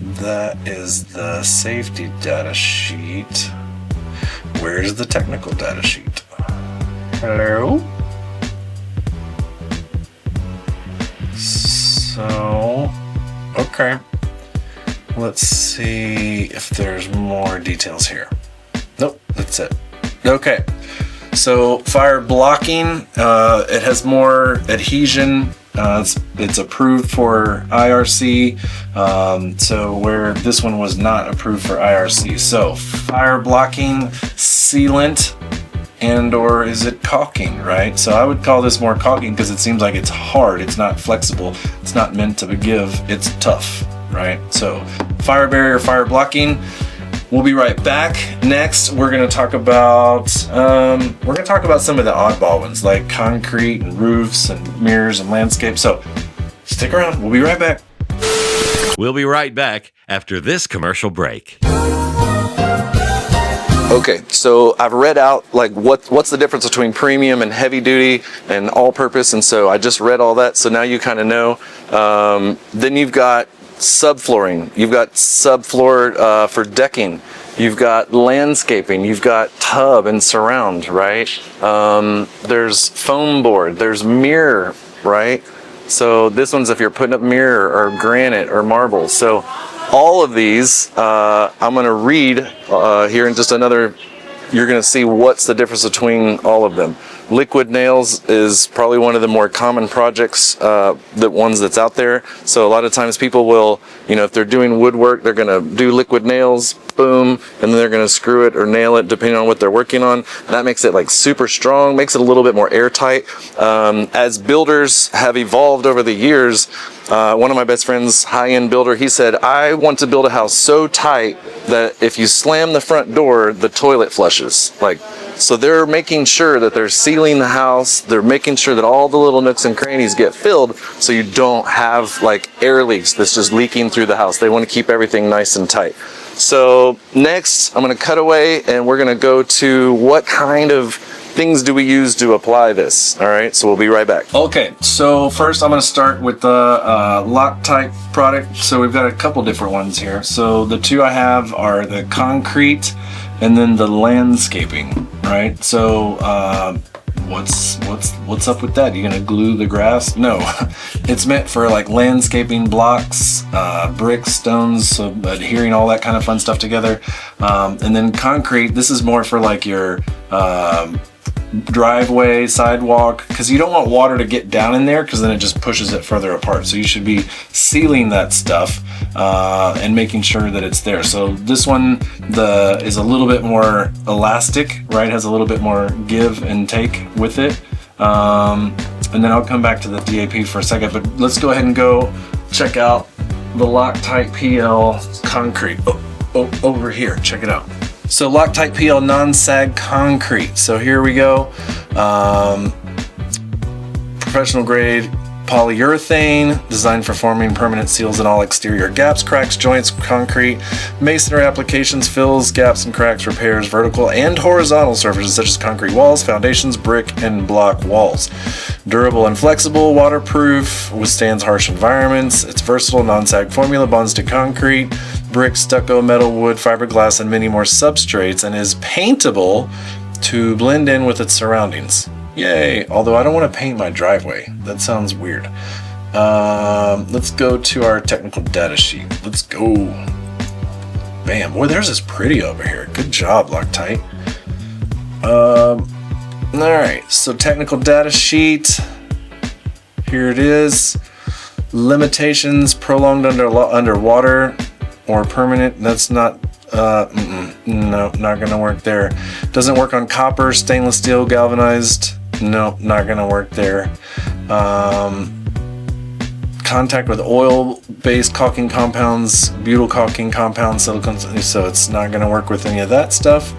That is the safety data sheet. Where's the technical data sheet? Hello? So, okay. Let's see if there's more details here. Nope, that's it. Okay. So fire blocking, it has more adhesion. It's approved for IRC. So where this one was not approved for IRC. So fire blocking, sealant, and or is it caulking, right? So I would call this more caulking because it seems like it's hard. It's not flexible. It's not meant to give. It's tough, right? So fire barrier, fire blocking. We'll be right back. Next, we're going to talk about some of the oddball ones like concrete and roofs and mirrors and landscape. So stick around. We'll be right back. We'll be right back after this commercial break. Okay, so I've read out like what's the difference between premium and heavy duty and all purpose, and so I just read all that, so now you kind of know. Then you've got subflooring, you've got subfloor for decking, you've got landscaping, you've got tub and surround, right? There's foam board, there's mirror, right? So this one's if you're putting up mirror or granite or marble. So all of these, I'm going to read here in just another, you're going to see what's the difference between all of them. Liquid nails is probably one of the more common projects, the ones that's out there. So a lot of times people will, if they're doing woodwork, they're going to do liquid nails, boom, and then they're going to screw it or nail it depending on what they're working on. That makes it like super strong, makes it a little bit more airtight. As builders have evolved over the years, one of my best friends, high-end builder, he said, I want to build a house so tight that if you slam the front door, the toilet flushes. So they're making sure that they're sealing the house, they're making sure that all the little nooks and crannies get filled so you don't have like air leaks that's just leaking through the house. They want to keep everything nice and tight. So next, I'm going to cut away and we're going to go to what kind of things do we use to apply this. All right, so we'll be right back. Okay, so first I'm going to start with the Loctite product. So we've got a couple different ones here. So the two I have are the concrete and then the landscaping, right? So what's up with that? You gonna glue the grass? No, it's meant for like landscaping blocks, bricks, stones, so adhering all that kind of fun stuff together. And then concrete, this is more for like your driveway, sidewalk, because you don't want water to get down in there because then it just pushes it further apart. So you should be sealing that stuff and making sure that it's there. So this one is a little bit more elastic, right? Has a little bit more give and take with it. And then I'll come back to the DAP for a second, but let's go ahead and go check out the Loctite PL concrete. Over here, check it out. So Loctite PL non-sag concrete. So here we go. Professional grade polyurethane, designed for forming permanent seals in all exterior gaps, cracks, joints, concrete, masonry applications, fills, gaps and cracks, repairs, vertical and horizontal surfaces such as concrete walls, foundations, brick, and block walls. Durable and flexible, waterproof, withstands harsh environments. It's versatile, non-sag formula, bonds to concrete. brick, stucco, metal, wood, fiberglass, and many more substrates, and is paintable to blend in with its surroundings. Yay! Although I don't want to paint my driveway. That sounds weird. Let's go to our technical data sheet. Let's go. Bam. Boy, theirs is pretty over here. Good job, Loctite. Alright, so technical data sheet. Here it is. Limitations: prolonged underwater or permanent. That's not no, not gonna work there. Doesn't work on copper, stainless steel, galvanized. No, not gonna work there. Contact with oil-based caulking compounds, butyl caulking compounds, silicones, so it's not gonna work with any of that stuff.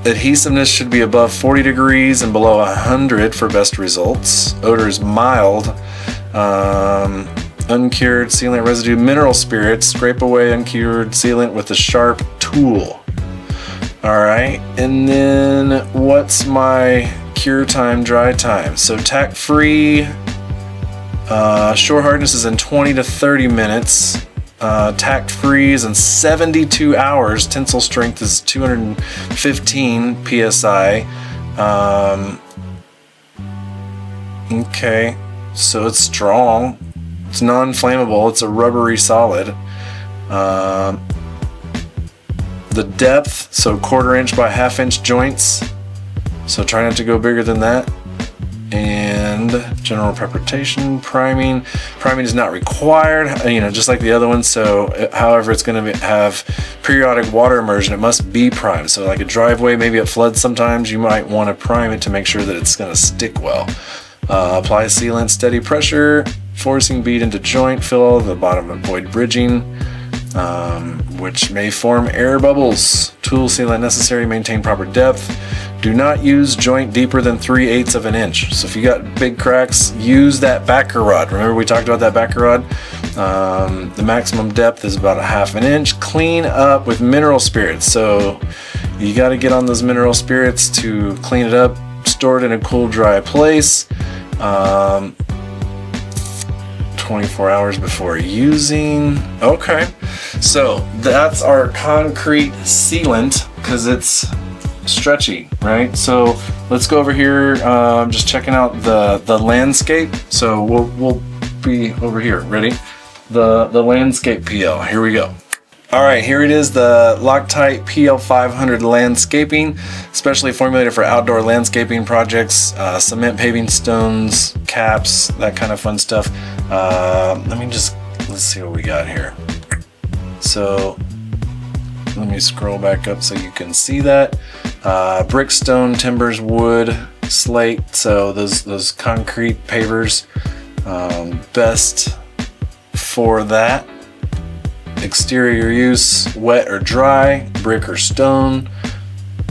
Adhesiveness should be above 40 degrees and below 100 for best results. Odor is mild. Uncured sealant residue, mineral spirits. Scrape away uncured sealant with a sharp tool. Alright, and then what's my cure time, dry time? So tack free, shore hardness is in 20 to 30 minutes. Tack free is in 72 hours. Tensile strength is 215 psi. Okay, so it's strong. It's non-flammable. It's a rubbery solid. The depth, so 1/4 inch by 1/2 inch joints. So try not to go bigger than that. And general preparation, priming. Priming is not required, just like the other one. So, however, it's going to have periodic water immersion. It must be primed. So, like a driveway, maybe it floods sometimes. You might want to prime it to make sure that it's going to stick well. Apply sealant, steady pressure, forcing bead into joint, fill the bottom, avoid bridging, which may form air bubbles. Tool sealant necessary, maintain proper depth. Do not use joint deeper than 3/8 of an inch. So if you got big cracks, use that backer rod. Remember we talked about that backer rod? The maximum depth is about 1/2 an inch. Clean up with mineral spirits. So you got to get on those mineral spirits to clean it up. Store it in a cool, dry place. 24 hours before using. Okay, so that's our concrete sealant because it's stretchy, right? So let's go over here. Just checking out the landscape. So we'll be over here. Ready? The landscape PL. Here we go. All right, here it is, the Loctite PL500 landscaping, specially formulated for outdoor landscaping projects, cement paving stones, caps, that kind of fun stuff. Let's see what we got here. So let me scroll back up so you can see that. Brick, stone, timbers, wood, slate, so those concrete pavers, best for that. Exterior use, wet or dry, brick or stone.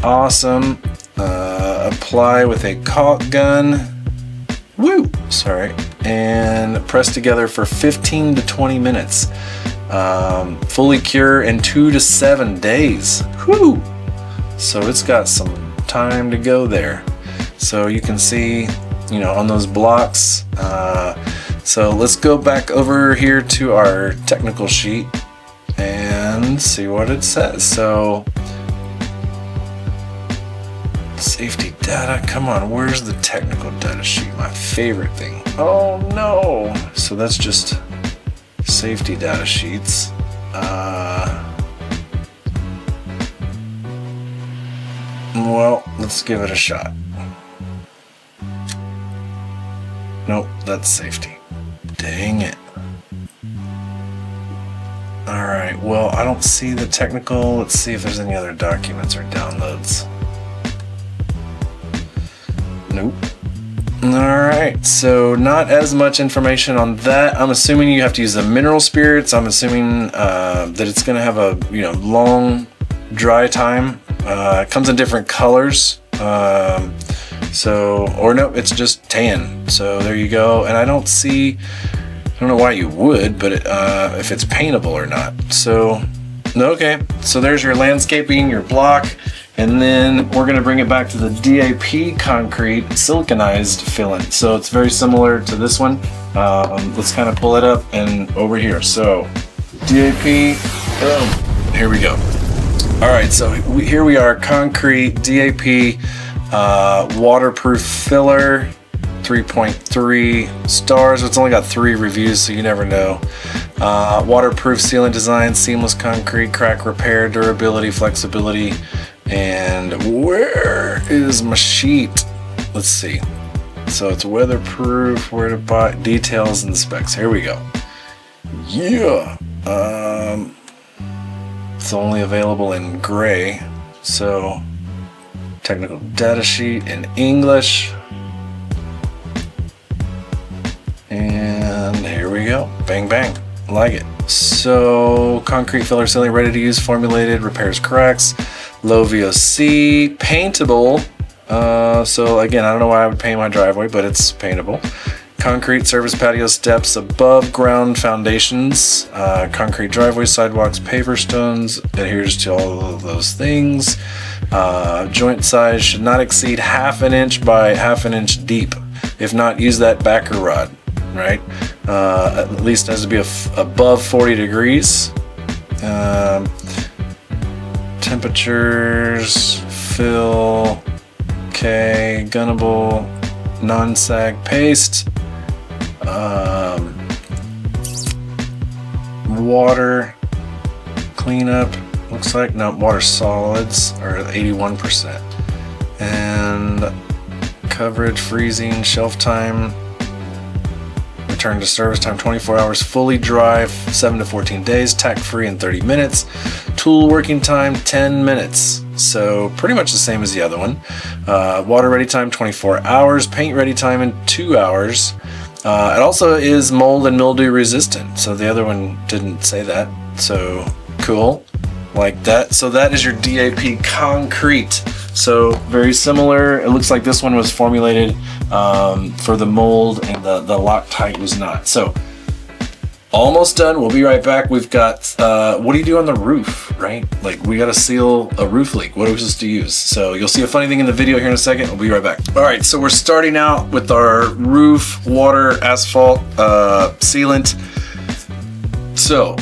Awesome. Apply with a caulk gun. Woo! Sorry. And press together for 15 to 20 minutes. Fully cure in 2 to 7 days. Whoo! So it's got some time to go there. So you can see, on those blocks. So let's go back over here to our technical sheet and see what it says. So safety data, come on, where's the technical data sheet? My favorite thing. Oh no! So that's just safety data sheets. Well, let's give it a shot. Nope, that's safety. Dang it. Alright, well, I don't see the technical. Let's see if there's any other documents or downloads. Nope. Alright, so not as much information on that. I'm assuming you have to use the mineral spirits. I'm assuming that it's going to have a long dry time. It comes in different colors. Or no, it's just tan. So there you go. And I don't know why you would, but if it's paintable or not. So, okay. So there's your landscaping, your block. And then we're going to bring it back to the DAP concrete siliconized filling. So it's very similar to this one. Let's kind of pull it up and over here. So DAP, here we go. All right, so here we are, concrete DAP, waterproof filler, 3.3 stars. It's only got 3 reviews, so you never know. Waterproof sealant design, seamless concrete, crack repair, durability, flexibility. And where is my sheet? Let's see. So it's weatherproof, where to buy, details and specs. Here we go. Yeah. It's only available in gray. So technical data sheet in English. And here we go. Bang, bang. Like it. So concrete filler sealing, ready to use, formulated, repairs cracks, low VOC, paintable. So again, I don't know why I would paint my driveway, but it's paintable. Concrete service patio steps, above ground foundations, concrete driveways, sidewalks, paver stones, adheres to all of those things. Joint size should not exceed 1/2 inch by 1/2 inch deep. If not, use that backer rod, right? At least it has to be above 40 degrees. Temperatures, fill, okay, gunnable, non-sag paste, water cleanup, looks like, no, water solids are 81%, and coverage, freezing, shelf time, return to service time 24 hours, fully dry 7 to 14 days, tack free in 30 minutes, tool working time 10 minutes. So pretty much the same as the other one. Water ready time 24 hours, paint ready time in 2 hours. It also is mold and mildew resistant. So the other one didn't say that. So cool, like that. So that is your DAP concrete. So very similar. It looks like this one was formulated for the mold and the Loctite was not. So almost done. We'll be right back. We've got, what do you do on the roof, right? Like we got to seal a roof leak. What are we supposed to use? So you'll see a funny thing in the video here in a second. We'll be right back. All right, so we're starting out with our roof, water, asphalt, sealant. So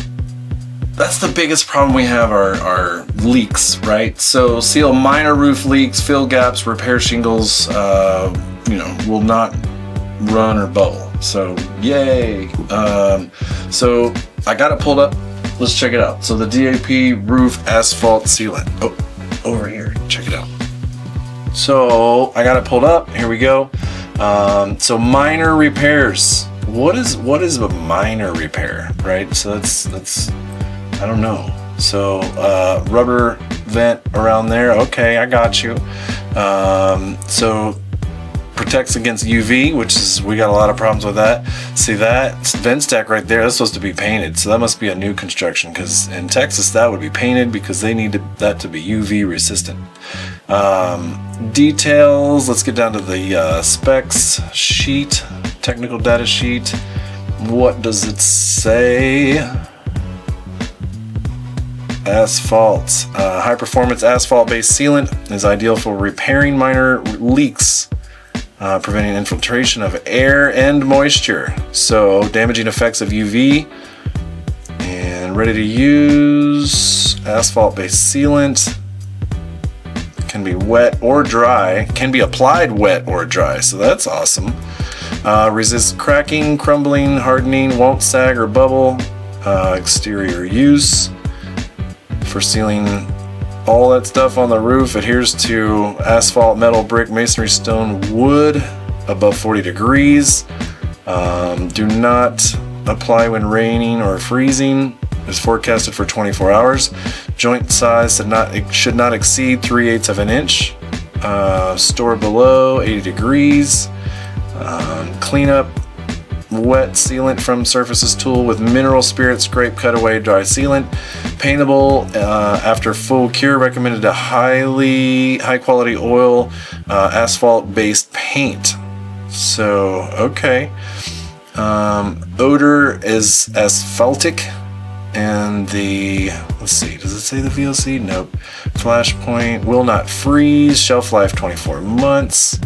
that's the biggest problem we have are leaks, right? So seal minor roof leaks, fill gaps, repair shingles, will not run or bubble. So yay. So I got it pulled up. Let's check it out. So the DAP roof asphalt sealant. Oh, over here. Check it out. So I got it pulled up. Here we go. So minor repairs. What is a minor repair, right? So that's I don't know. So rubber vent around there. Okay, I got you. So protects against UV, which is, we got a lot of problems with that. See that vent stack right there, that's supposed to be painted, so that must be a new construction, because in Texas that would be painted because they needed that to be UV resistant. Details, let's get down to the specs sheet, technical data sheet. What does it say? Asphalt, high performance asphalt based sealant is ideal for repairing minor leaks, preventing infiltration of air and moisture, so damaging effects of UV, and ready to use. Asphalt based sealant can be wet or dry, can be applied wet or dry, so that's awesome. Resists cracking, crumbling, hardening, won't sag or bubble. Exterior use for sealing all that stuff on the roof. Adheres to asphalt, metal, brick, masonry, stone, wood above 40 degrees. Do not apply when raining or freezing. Is forecasted for 24 hours. Joint size should not exceed 3/8 of an inch. Store below 80 degrees. Cleanup, wet sealant from surfaces tool with mineral spirit, scrape, cutaway, dry sealant. Paintable after full cure. Recommended a high quality oil asphalt based paint. So okay. Odor is asphaltic, and let's see, does it say the VOC? Nope. Flash point, will not freeze, shelf life 24 months.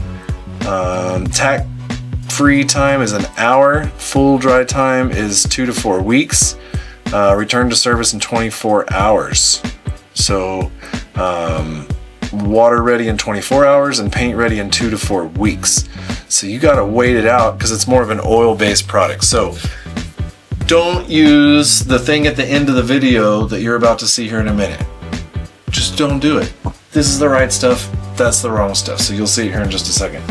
free time is an hour. Full dry time is 2 to 4 weeks. Return to service in 24 hours. So water ready in 24 hours and paint ready in 2 to 4 weeks. So you got to wait it out because it's more of an oil-based product. So don't use the thing at the end of the video that you're about to see here in a minute. Just don't do it. This is the right stuff. That's the wrong stuff. So you'll see it here in just a second.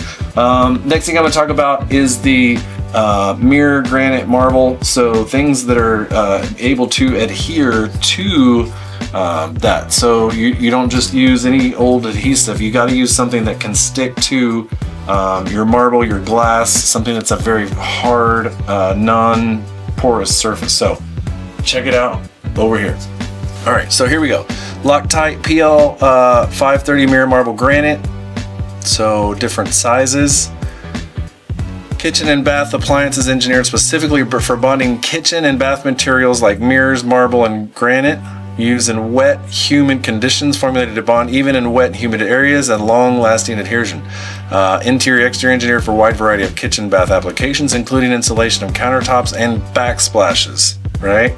Next thing I'm going to talk about is the mirror granite marble. So things that are able to adhere to that. So you don't just use any old adhesive. You got to use something that can stick to your marble, your glass, something that's a very hard, non-porous surface. So check it out over here. All right, so here we go. Loctite PL 530 mirror marble granite. So different sizes. Kitchen and bath appliances engineered specifically for bonding kitchen and bath materials like mirrors, marble, and granite. Used in wet, humid conditions, formulated to bond even in wet, humid areas, and long-lasting adhesion. Interior, exterior engineered for a wide variety of kitchen bath applications, including insulation of countertops and backsplashes. Right?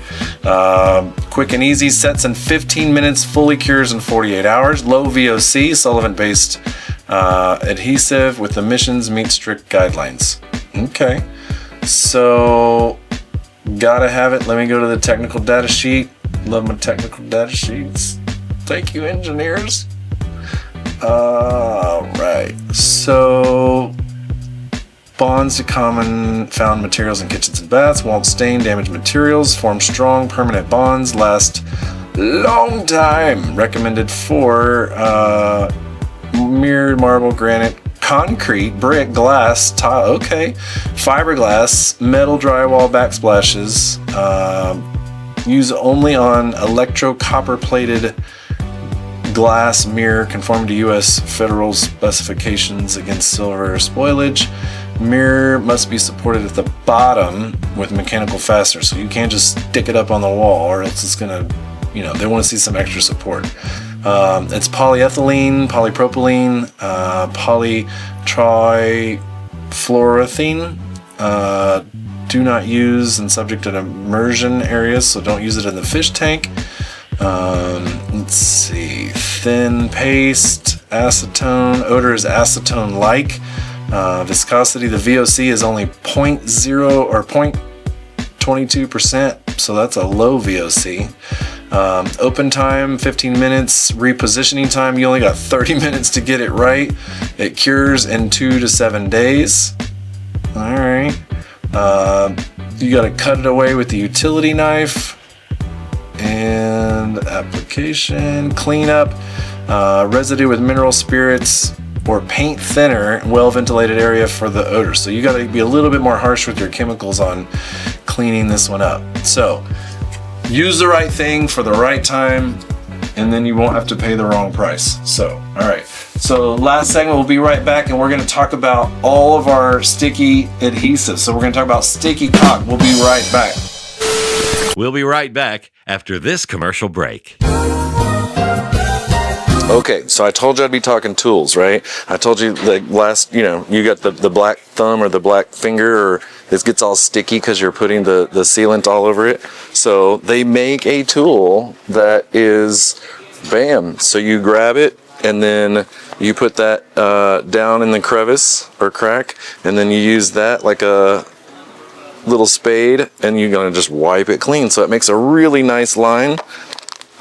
Quick and easy, sets in 15 minutes, fully cures in 48 hours. Low VOC, solvent-based adhesive with emissions meet strict guidelines. Okay, so gotta have it. Let me go to the technical data sheet. Love my technical data sheets. Thank you, engineers. All right, so bonds to common found materials in kitchens and baths, won't stain damaged materials, form strong permanent bonds, last long time. Recommended for mirrored marble, granite, concrete, brick, glass, tile, okay, fiberglass, metal drywall backsplashes. Use only on electro-copper plated glass mirror conform to U.S. federal specifications against silver spoilage. Mirror must be supported at the bottom with mechanical fasteners, so you can't just stick it up on the wall or else it's gonna, they want to see some extra support. It's polyethylene, polypropylene, polytrifluoroethene. Do not use and subject to immersion areas, so don't use it in the fish tank. Let's see, thin paste, acetone, odor is acetone-like. Viscosity, the VOC is only 0.0 or 0.22%, so that's a low VOC. Open time, 15 minutes. Repositioning time, you only got 30 minutes to get it right. It cures in 2 to 7 days. All right. You got to cut it away with the utility knife. And application, cleanup, residue with mineral spirits or paint thinner, well ventilated area for the odor. So you got to be a little bit more harsh with your chemicals on cleaning this one up. So use the right thing for the right time, and then you won't have to pay the wrong price. So, all right. So last segment, we'll be right back, and we're going to talk about all of our sticky adhesives. So we're going to talk about sticky caulk. We'll be right back. We'll be right back after this commercial break. Okay, so I told you I'd be talking tools, right? I told you like last, you got the black thumb or the black finger, or it gets all sticky because you're putting the sealant all over it. So they make a tool that is, bam, so you grab it and then you put that down in the crevice or crack, and then you use that like a little spade, and you're gonna just wipe it clean. So it makes a really nice line.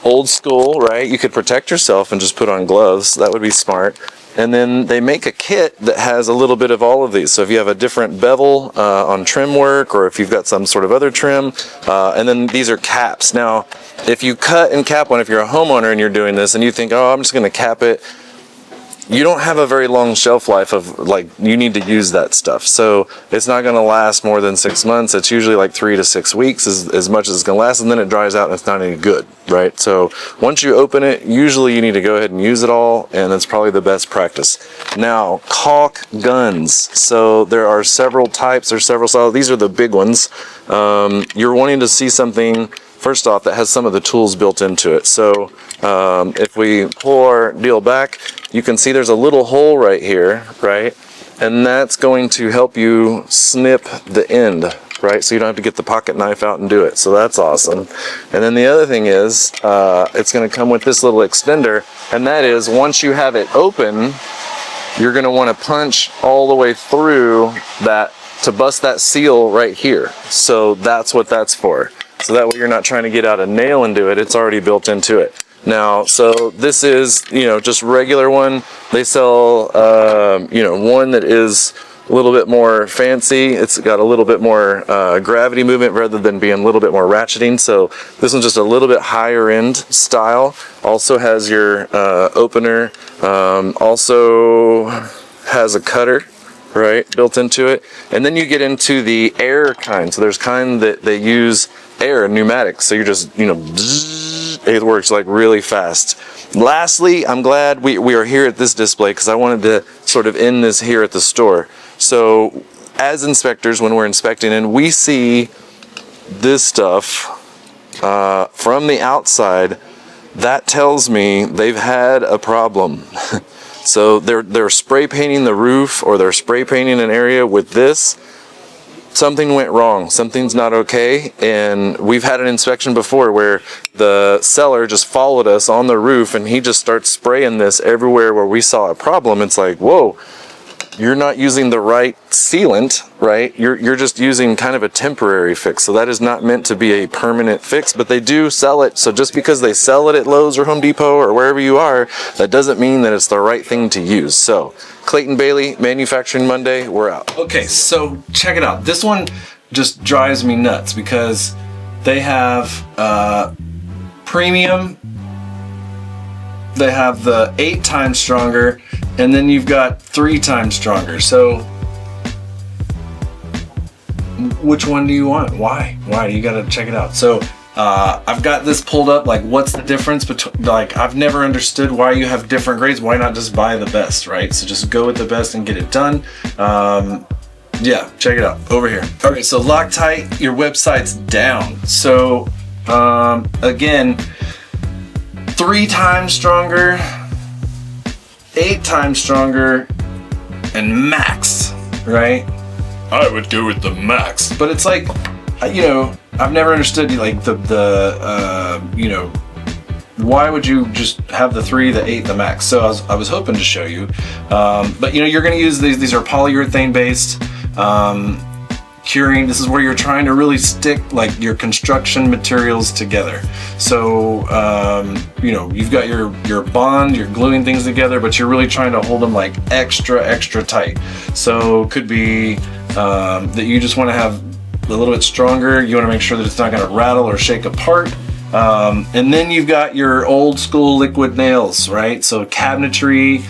Old school, right? You could protect yourself and just put on gloves. That would be smart. And then they make a kit that has a little bit of all of these. So if you have a different bevel on trim work, or if you've got some sort of other trim, and then these are caps. Now, if you cut and cap one, if you're a homeowner and you're doing this and you think, oh, I'm just gonna cap it, you don't have a very long shelf life of, like, you need to use that stuff. So it's not going to last more than 6 months. It's usually like 3 to 6 weeks as much as it's going to last, and then it dries out and it's not any good, right? So once you open it, usually you need to go ahead and use it all, and that's probably the best practice. Now, caulk guns. So there are several types, there's several styles. These are the big ones. You're wanting to see something, first off, that has some of the tools built into it. So if we pull our deal back, you can see there's a little hole right here, right? and that's going to help you snip the end, right? So you don't have to get the pocket knife out and do it. So that's awesome. And then the other thing is, it's going to come with this little extender, and that is once you have it open, you're going to want to punch all the way through that to bust that seal right here. So that's what that's for. So that way you're not trying to get out a nail and do it. It's already built into it. Now, so this is, just regular one. They sell, one that is a little bit more fancy. It's got a little bit more gravity movement rather than being a little bit more ratcheting. So this one's just a little bit higher end style. Also has your opener. Also has a cutter, right, built into it. And then you get into the air kind. So there's kind that they use air, pneumatics. So you're just, it works like really fast. Lastly, I'm glad we are here at this display because I wanted to sort of end this here at the store. So as inspectors, when we're inspecting and we see this stuff from the outside, that tells me they've had a problem. So they're spray painting the roof or they're spray painting an area with this. Something went wrong, something's not okay, and we've had an inspection before where the seller just followed us on the roof and he just starts spraying this everywhere where we saw a problem. It's like, whoa, you're not using the right sealant, right? You're just using kind of a temporary fix. So that is not meant to be a permanent fix, but they do sell it. So just because they sell it at Lowe's or Home Depot or wherever you are, that doesn't mean that it's the right thing to use. So Clayton Bailey, Manufacturing Monday, we're out. Okay, so check it out. This one just drives me nuts because they have premium, they have the 8 times stronger, and then you've got 3 times stronger. So which one do you want? Why? You gotta check it out. So I've got this pulled up, like what's the difference between, like I've never understood why you have different grades. Why not just buy the best, right? So just go with the best and get it done. Yeah, check it out over here. All right, so Loctite, your website's down. So again, 3 times stronger, 8 times stronger, and max, right? I would go with the max, but it's like, I've never understood like why would you just have the 3, the 8, the max? So I was hoping to show you, but you're going to use these are polyurethane based. Curing, this is where you're trying to really stick like your construction materials together. So you've got your bond, you're gluing things together, but you're really trying to hold them like extra tight. So could be that you just want to have a little bit stronger. You want to make sure that it's not going to rattle or shake apart. And then you've got your old school liquid nails, right? So cabinetry,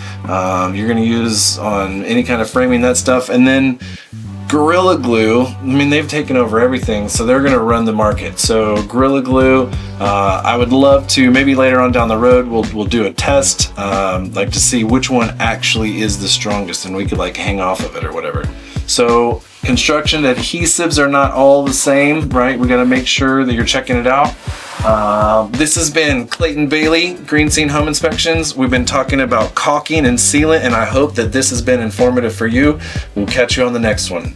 you're going to use on any kind of framing, that stuff. And then Gorilla Glue, I mean, they've taken over everything, so they're going to run the market. So Gorilla Glue, I would love to, maybe later on down the road, we'll do a test, like to see which one actually is the strongest, and we could like hang off of it or whatever. So construction adhesives are not all the same, right? We got to make sure that you're checking it out. This has been Clayton Bailey, Green Scene Home Inspections. We've been talking about caulking and sealant, and I hope that this has been informative for you. We'll catch you on the next one.